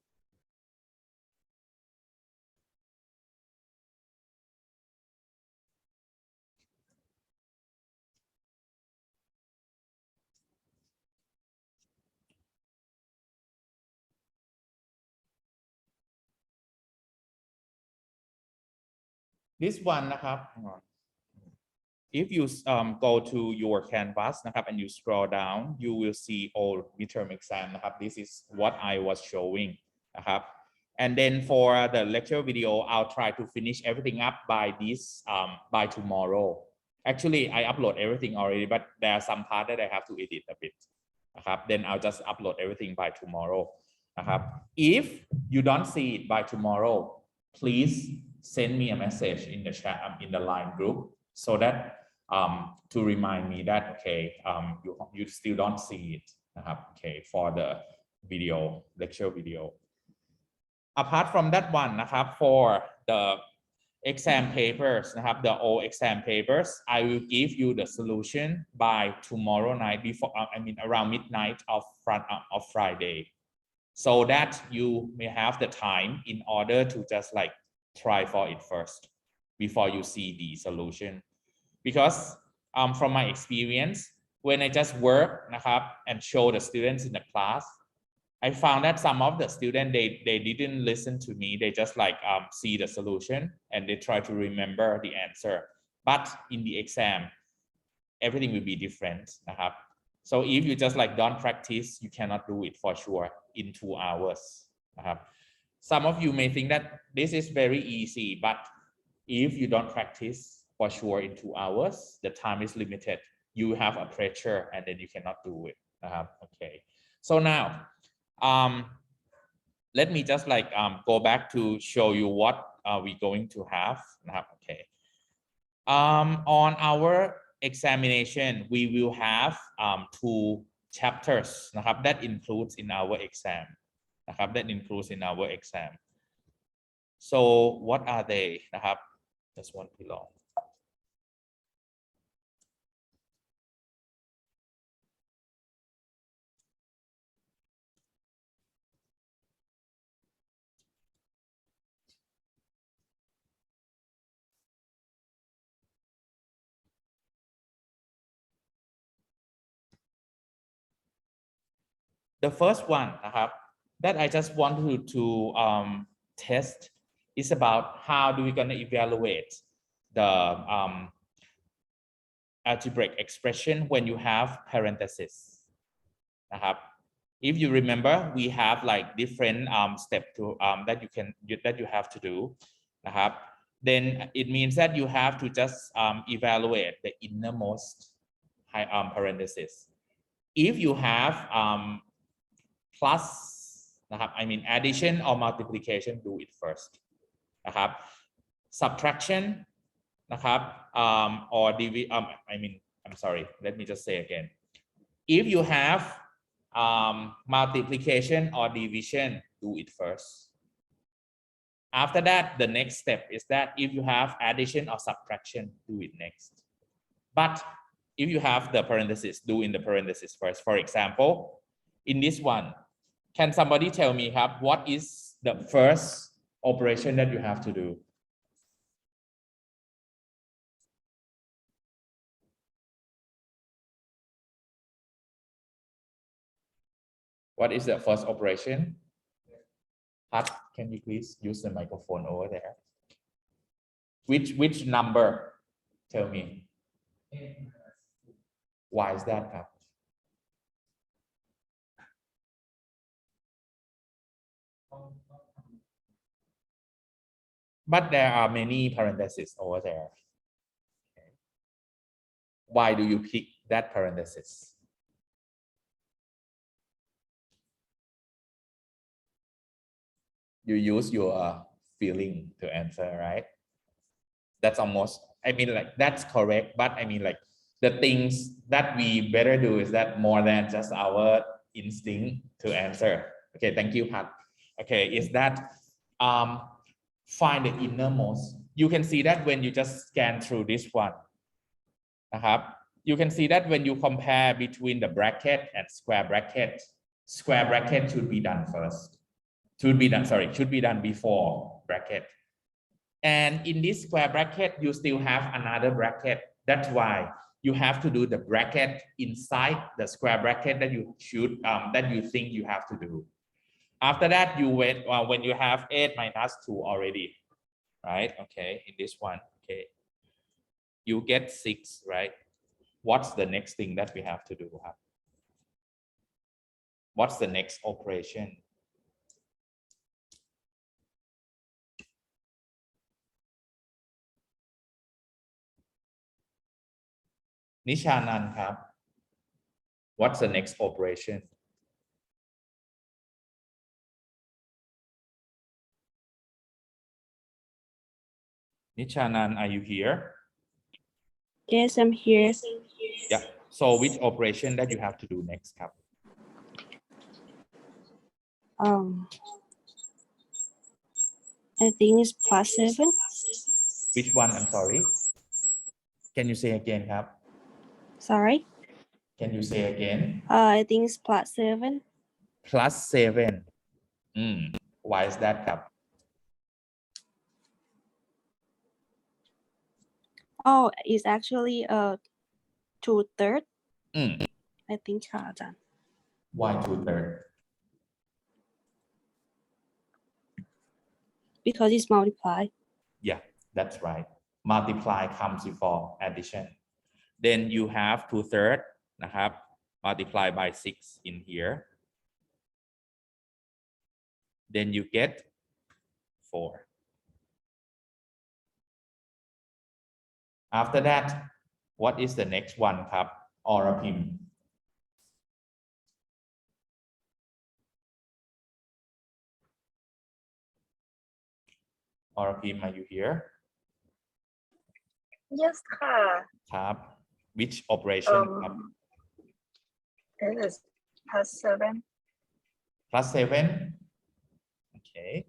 This one นะครับ If you go to your canvas นะครับ and you scroll down you will see all midterm exam นะครับ This is what I was showing นะครับ and then for the lecture video I'll try to finish everything up by this by tomorrow. Actually I upload everything already but there are some part that I have to edit a bit นะครับ then I'll just upload everything by tomorrow นะครับ If you don't see it by tomorrow please send me a message in the chat in the line group so that to remind me that okay you still don't see it นะครับ okay for the video lecture video. Apart from that one นะครับ for the exam papers นะครับ the all exam papers I will give you the solution by tomorrow night before I mean around midnight of Friday so that you may have the time in order to just like try for it first before you see the solution because from my experience when I just work นะครับ and show the students in the class I found that some of the students they didn't listen to me they just like see the solution and they try to remember the answer but in the exam everything will be different นะครับ so if you just like don't practice you cannot do it for sure in 2 hours นะครับ some of you may think that this is very easy but if you don't practice for sure in 2 hours the time is limited you have a pressure and then you cannot do it นะครับ okay so now let me just like go back to show you what are we going to have นะครับ okay on our examination we will have 2 chapters นะครับ that includes in our exam นะครับ that includes in our exam so what are they นะครับ just one below The first one นะครับ that I just want to test is about how do we gonna evaluate the algebraic expression when you have parentheses นะครับ if you remember we have like different step to that you have to do นะครับ then it means that you have to just evaluate the innermost parenthesis if you have plus นะครับ I mean addition or multiplication do it first นะครับ subtraction นะครับ or I'm sorry let me just say again if you have multiplication or division do it first after that the next step is that if you have addition or subtraction do it next but if you have the parenthesis do in the parenthesis first for example in this one can somebody tell me ครับ what is the first operation that you have to do what is the first operation Pat can you please use the microphone over there which number tell me why is that ครับbut there are many parentheses over there why do you pick that parenthesis you use your feeling to answer right that's almost I mean like that's correct but I mean like the things that we better do is that more than just our instinct to answer. Okay, thank you, Pat. Okay, is that find the innermost. You can see that when you just scan through this one. You can see that when you compare between the bracket and square bracket should be done first. Should be done before bracket. And in this square bracket, you still have another bracket. That's why you have to do the bracket inside the square bracket that you should that you think you have to do. After that, you wait when you have 8 minus 2 already, right? Okay, in this one, okay, you get 6, right? What's the next thing that we have to do? What's the next operation? Nishanan, what's the next operation? Nishanan, are you here? Yes, I'm here. Yeah. So which operation that you have to do next, I think it's +7. Which one? I'm sorry. Can you say again, Sorry. Can you say again? I think it's +7. +7. Why is that, Oh, it's actually 2/3. I think ค่ะอาจารย์ Why 2/3? Because it's multiplied. Yeah, that's right. Multiply comes before addition. Then you have 2/3 multiply by 6 in here. Then you get 4. After that, what is the next one, Orapim? Orapim, are you here? Yes, Which operation? It is +7. +7. Okay.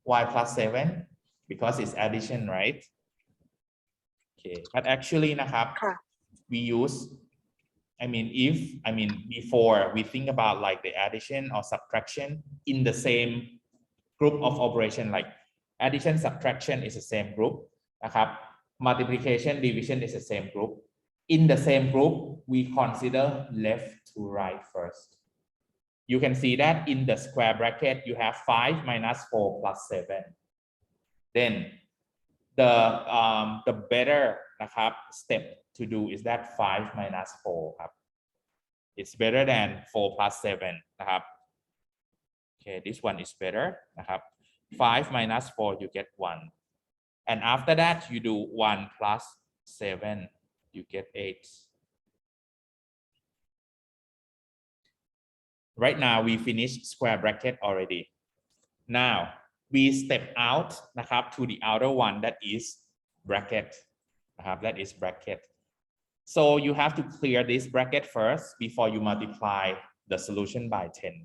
Why +7? Because it's addition, right? Okay. But actually, we use, before we think about like the addition or subtraction in the same group of operation, like addition, subtraction is the same group. Multiplication, division is the same group. In the same group, we consider left to right first. You can see that in the square bracket, you have 5 minus 4 plus 7. Then the better step to do is that 5 minus 4. It's better than 4 plus 7. Okay, this one is better. 5 minus 4, you get 1. And after that, you do 1 plus 7, you get 8. Right now, we finished square bracket already. Now, we step out to the outer one, that is bracket. That is bracket. So you have to clear this bracket first before you multiply the solution by 10.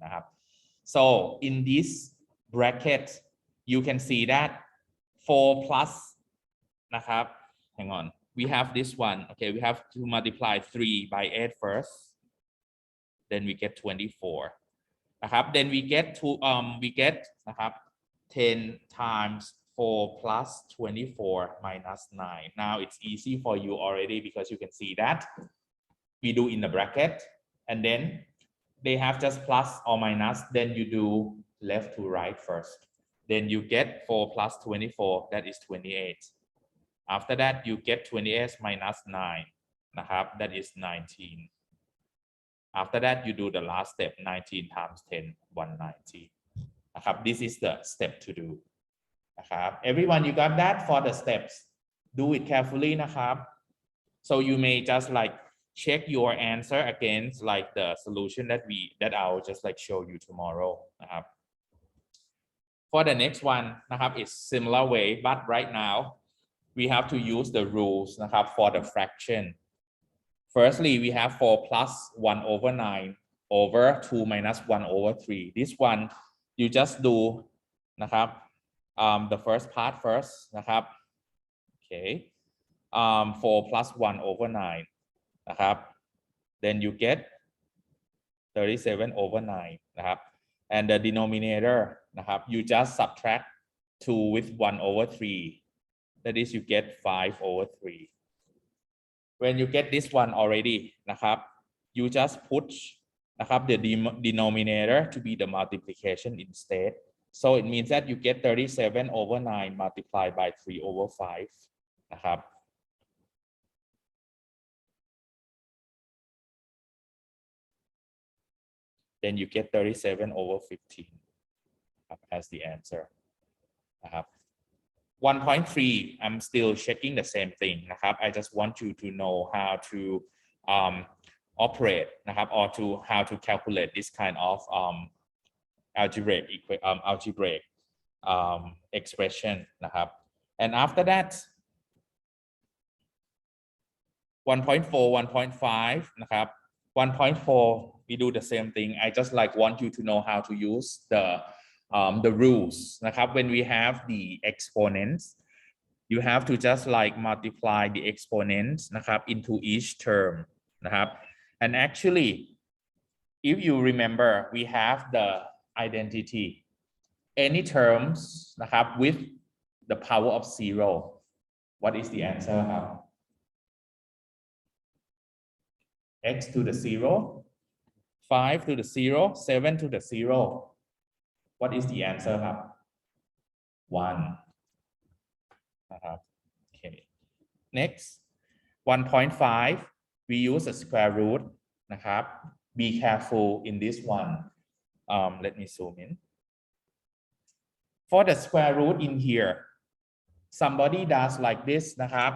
So in this bracket, you can see that 4 plus, hang on, we have this one. Okay, we have to multiply 3 by 8 first. Then we get 24. Then we get 10 times 4 plus 24 minus 9. Now it's easy for you already because you can see that we do in the bracket, and then they have just plus or minus. Then you do left to right first. Then you get 4 plus 24, that is 28. After that, you get 28 minus 9, that is 19. After that, you do the last step, 19 times 10, 190. This is the step to do. Everyone, you got that for the steps? Do it carefully. So you may just like check your answer against like the solution that I'll just like show you tomorrow. For the next one, it's similar way, but right now we have to use the rules for the fraction. Firstly, we have 4 plus 1 over 9 over 2 minus 1 over 3. This one, you just do นะครับ the first part first นะครับ okay 4 plus 1 over 9 นะครับ then you get 37 over 9 นะครับ and the denominator นะครับ you just subtract 2 with 1 over 3. That is, you get 5 over 3. When you get this one already นะครับ you just put นะครับ the denominator to be the multiplication instead. So it means that you get 37 over 9 multiplied by 3 over 5 นะครับ then you get 37 over 15 as the answer นะครับ 1.3 I'm still checking the same thing นะครับ I just want you to know how to operate นะครับ or to how to calculate this kind of algebraic expression นะครับ and after that 1.4 1.5 นะครับ 1.4 we do the same thing. I just want you to know how to use the rules นะครับ when we have the exponents you have to just multiply the exponents นะครับ into each term นะครับ and actually if you remember we have the identity any terms นะครับ with the power of 0 what is the answer ครับ x to the 0 5 to the 0 7 to the 0 what is the answer ครับ 1 นะครับ okay next 1.5 we use a square root นะครับ be careful in this one let me zoom in for the square root in here somebody does like this นะครับ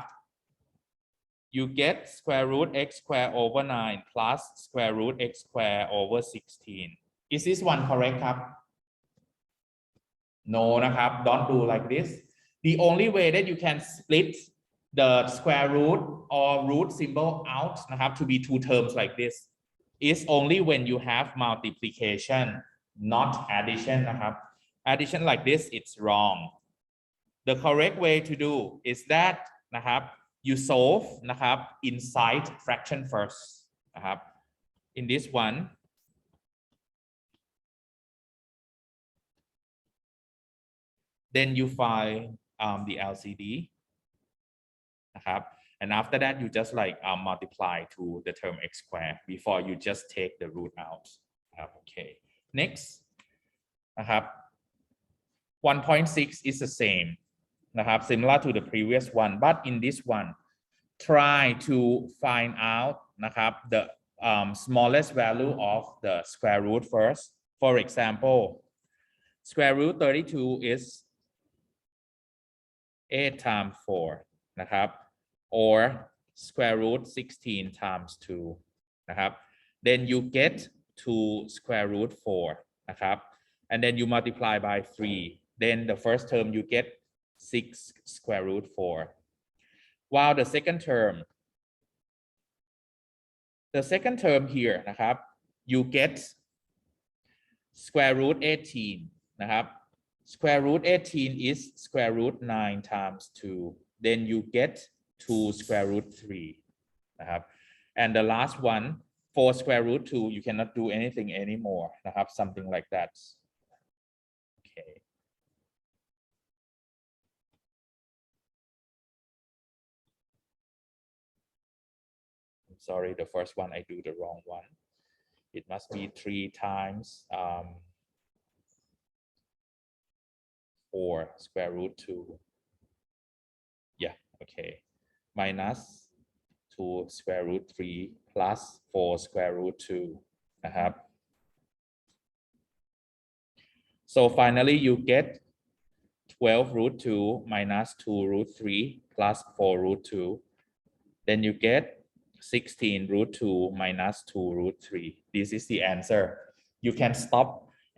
you get square root x square over 9 plus square root x square over 16 is this one correct ครับ no นะครับ don't do like this the only way that you can split the square root or root symbol out นะครับ to be two terms like this is only when you have multiplication not addition นะครับ addition like this it's wrong the correct way to do is that นะครับ you solve นะครับ inside fraction first นะครับ in this one then you find the LCD นะครับ and after that you just multiply to the term x square before you just take the root out okay next นะครับ 1.6 is the same นะครับ similar to the previous one but in this one try to find out นะครับ the smallest value of the square root first for example square root 32 is 8 times 4 นะครับ or square root 16 times 2 นะครับ then you get 2 square root 4 นะครับ and then you multiply by 3 then the first term you get 6 square root 4 while the second term here นะครับ you get square root 18 นะครับ square root 18 is square root 9 times 2 then you get 2 square root 3 นะครับ and the last one for square root 2 you cannot do anything anymore นะครับ something like that okay I'm sorry the first one I do the wrong one it must be 3 times 4 square root 2 yeah okay minus 2 square root 3 plus 4 square root 2 นะครับ so finally you get 12 root 2 minus 2 root 3 plus 4 root 2 then you get 16 root 2 minus 2 root 3 this is the answer you can stop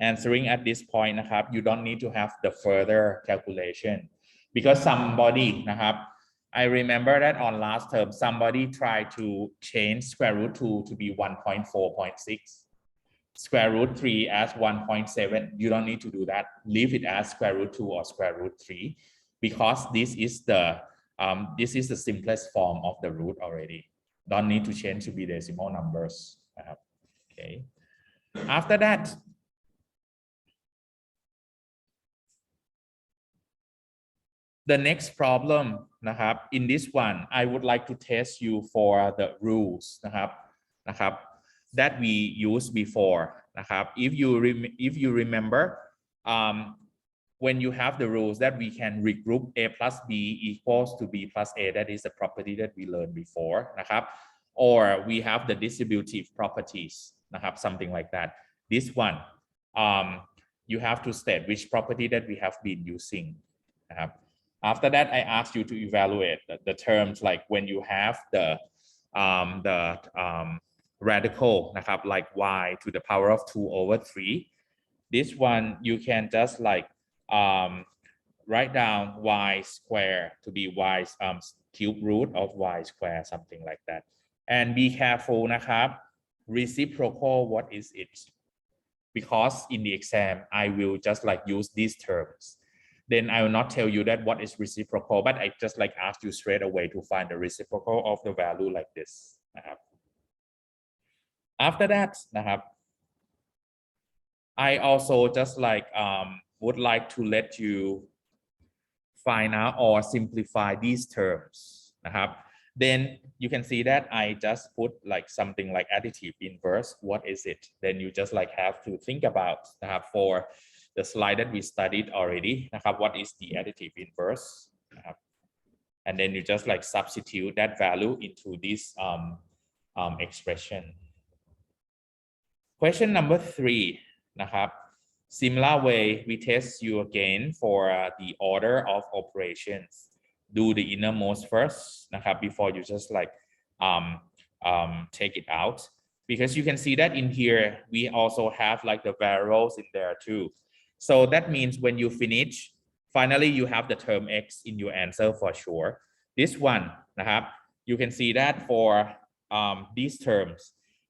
answering at this point นะครับ you don't need to have the further calculation because somebody นะครับ I remember that on last term somebody tried to change square root 2 to be 1.4.6, square root 3 as 1.7. You don't need to do that. Leave it as square root 2 or square root 3 because this is the simplest form of the root already. Don't need to change to be decimal numbers. Okay. After that, the next problem นะครับ in this one I would like to test you for the rules นะครับ that we used before นะครับ if you remember when you have the rules that we can regroup a plus b equals to b plus a, that is the property that we learned before นะครับ or we have the distributive properties นะครับ something like that. This one you have to state which property that we have been using นะครับ After that, I asked you to evaluate the terms like when you have the radical นะครับ like y to the power of 2 over 3. This one you can just like write down y square to be y's cube root of y square, something like that. And be careful นะครับ reciprocal, what is it? Because in the exam I will just like use these terms. Then I will not tell you that what is reciprocal, but I just like ask you straight away to find the reciprocal of the value like this นะครับ After that นะครับ I also just like would like to let you find out or simplify these terms นะครับ Then you can see that I just put like something like additive inverse. What is it? Then you just like have to think about นะครับ for the slide that we studied already นะครับ what is the additive inverse นะครับ and then you just like substitute that value into this expression. Question number 3 นะครับ similar way we test you again for the order of operations. Do the innermost first นะครับ before you just like take it out, because you can see that in here we also have like the variables in there too. So that means when you finish, finally you have the term x in your answer for sure. This one นะครับ you can see that for these terms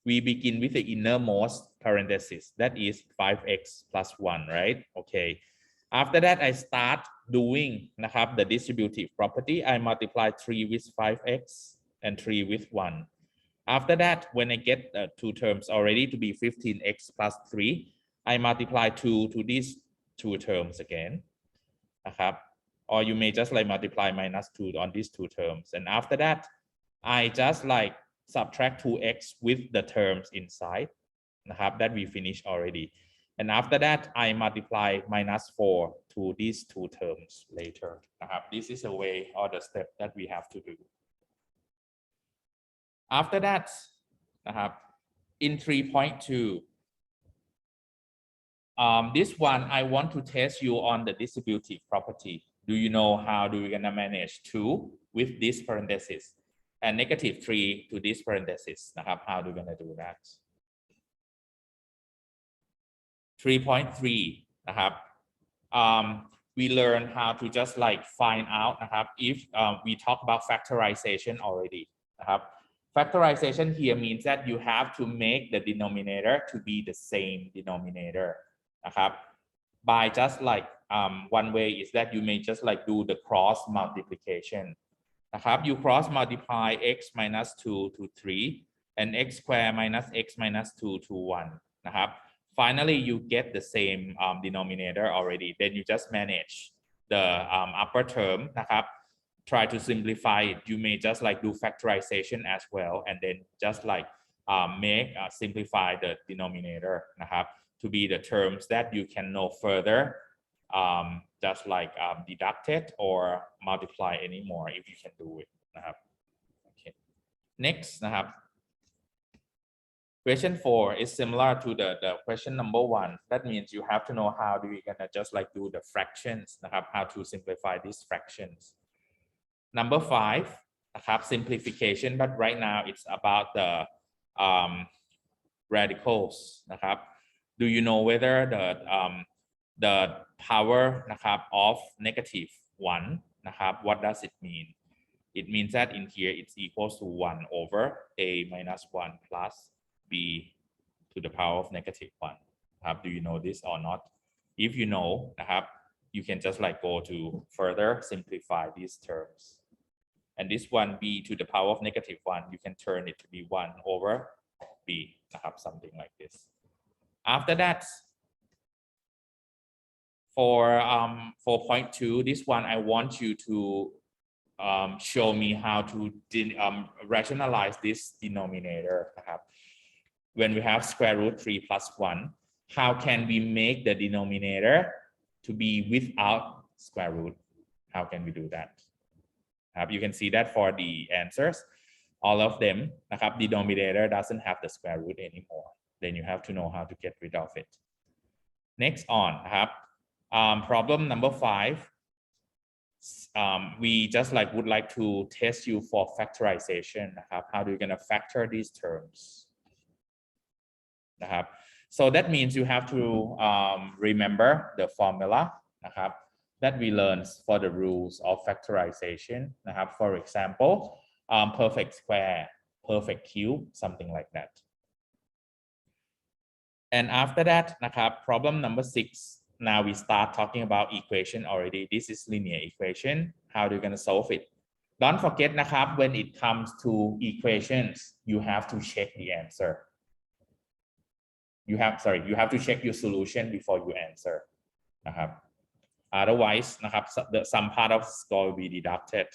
we begin with the innermost parenthesis, that is 5x plus 1, right? Okay. After that I start doing นะครับ the distributive property. I multiply 3 with 5x and 3 with 1. After that, when I get two terms already to be 15x plus 3, I multiply 2 to these two terms again นะครับ or you may just like multiply minus 2 on these two terms, and after that I just like subtract 2x with the terms inside นะครับ that we finished already, and after that I multiply minus 4 to these two terms later นะครับ This is a way or the step that we have to do. After that นะครับ in 3.2 this one I want to test you on the distributive property. Do you know how do we gonna manage 2 with this parenthesis and negative 3 to this parenthesis นะครับ how do we gonna do that? 3.3 นะครับ we learn how to just like find out นะครับ if we talk about factorization already นะครับ Factorization here means that you have to make the denominator to be the same denominator นะครับ by just like one way is that you may just like do the cross multiplication นะครับ you cross multiply x minus 2 to 3 and x square minus x minus 2 to 1 นะครับ finally you get the same denominator already, then you just manage the upper term นะครับ try to simplify it. You may just like do factorization as well, and then just like make simplify the denominator นะครับ to be the terms that you can no further just like deduct it or multiply anymore if you can do it นะครับ okay. Next นะครับ Question 4 is similar to the question number 1. That means you have to know how do we gonna just like do the fractions นะครับ how to simplify these fractions. Number 5 นะครับ simplification, but right now it's about the radicals นะครับ Do you know whether the power นะครับ of negative 1 นะครับ what does it mean? It means that in here it's equals to 1 over a minus 1 plus b to the power of negative 1. Do you know this or not? If you know, you can just like go to further simplify these terms. And this one b to the power of negative 1, you can turn it to be 1 over b, something like this. After that, for 4.2, this one I want you to show me how to rationalize this denominator. When we have square root 3 plus 1, how can we make the denominator to be without square root? How can we do that? You can see that for the answers, all of them, denominator doesn't have the square root anymore. Then you have to know how to get rid of it. Next on, problem number 5. We just would like to test you for factorization. How do you gonna factor these terms? So that means you have to remember the formula that we learned for the rules of factorization. For example, perfect square, perfect cube, something like that. And after that, problem number 6. Now we start talking about equation already. This is linear equation. How are you going to solve it? Don't forget, when it comes to equations, you have to check the answer. You have to check your solution before you answer. Otherwise, some part of the score will be deducted.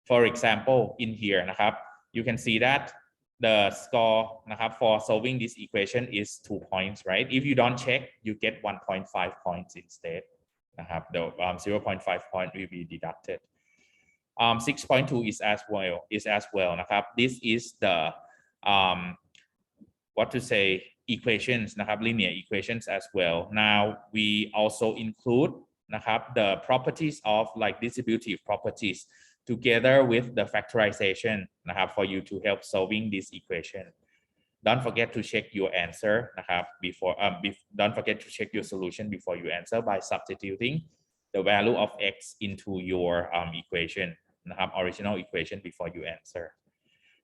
For example, in here, you can see that the score for solving this equation is 2 points, right? If you don't check, you get 1.5 points instead. The 0.5 point will be deducted. 6.2 is as well. This is the equations, linear equations as well. Now we also include the properties of distributive properties together with the factorization for you to help solving this equation. Don't forget to check your answer before don't forget to check your solution before you answer by substituting the value of x into your equation, original equation before you answer.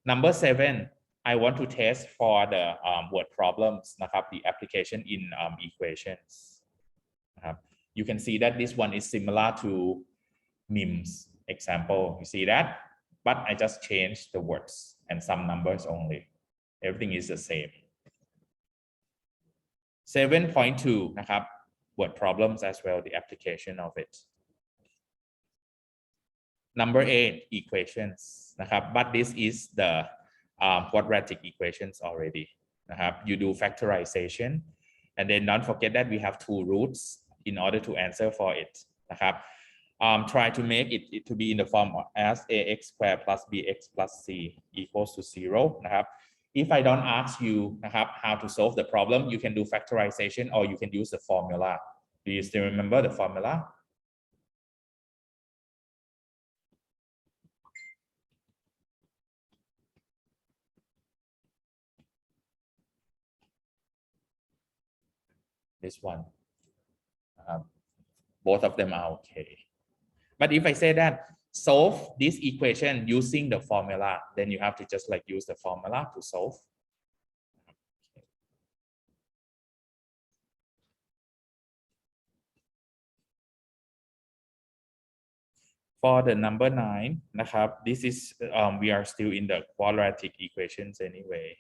Number 7, I want to test for the word problems, the application in equations. You can see that this one is similar to MIMS example. You see that? But I just changed the words and some numbers only. Everything is the same. 7.2, word problems as well, the application of it. Number 8, equations. But this is the quadratic equations already. You do factorization, and then don't forget that we have 2 roots in order to answer for it. Try to make it to be in the form as ax squared plus bx plus c equals to 0. If I don't ask you how to solve the problem, you can do factorization or you can use the formula. Do you still remember the formula? This one. Both of them are okay. But if I say that solve this equation using the formula, then you have to just use the formula to solve. For the number 9, this is we are still in the quadratic equations anyway.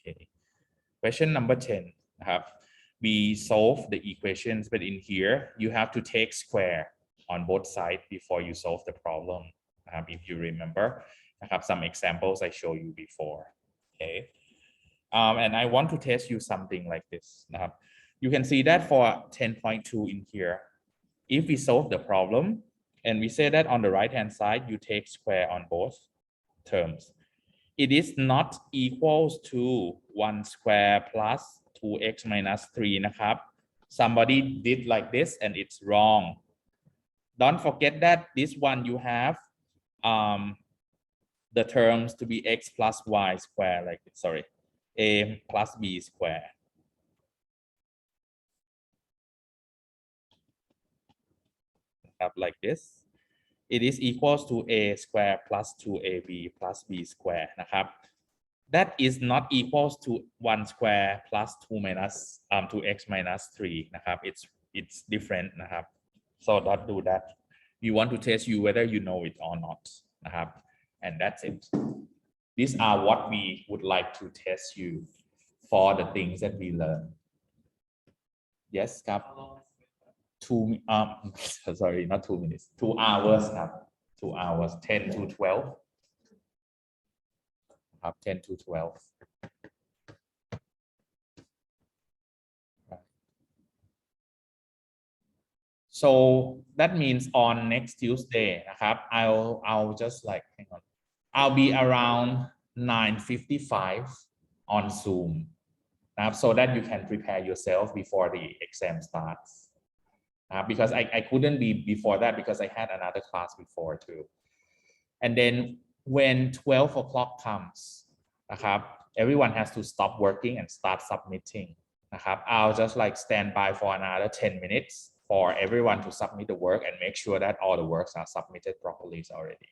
Okay. Question number 10. We solve the equations, but in here you have to take square on both sides before you solve the problem. If you remember, I have some examples I showed you before. Okay. And I want to test you something like this. You can see that for 10.2 in here, if we solve the problem and we say that on the right hand side you take square on both terms, it is not equals to 1 square plus 2x minus 3. Somebody did like this and it's wrong. Don't forget that this one you have the terms to be x plus y square, a plus b square. have like this it is equals to a square plus 2ab plus b square นะครับ that is not equals to 1 square plus 2 minus 2x minus 3 นะครับ it's different นะครับ so don't do that we want to test you whether you know it or not นะครับ and that's it these are what we would like to test you for the things that we learn yes ครับ sorry not 2 minutes 2 hours ครับ 2 hours 10 to 12 ครับ 10 to 12 so that means on next Tuesday นะครับ I'll just like hang on I'll be around 9:55 on Zoom นะครับ so that you can prepare yourself before the exam starts because I couldn't be before that because I had another class before too and then when 12 o'clock comes นะครับ everyone has to stop working and start submitting นะครับ I'll just like stand by for another 10 minutes for everyone to submit the work and make sure that all the works are submitted properly already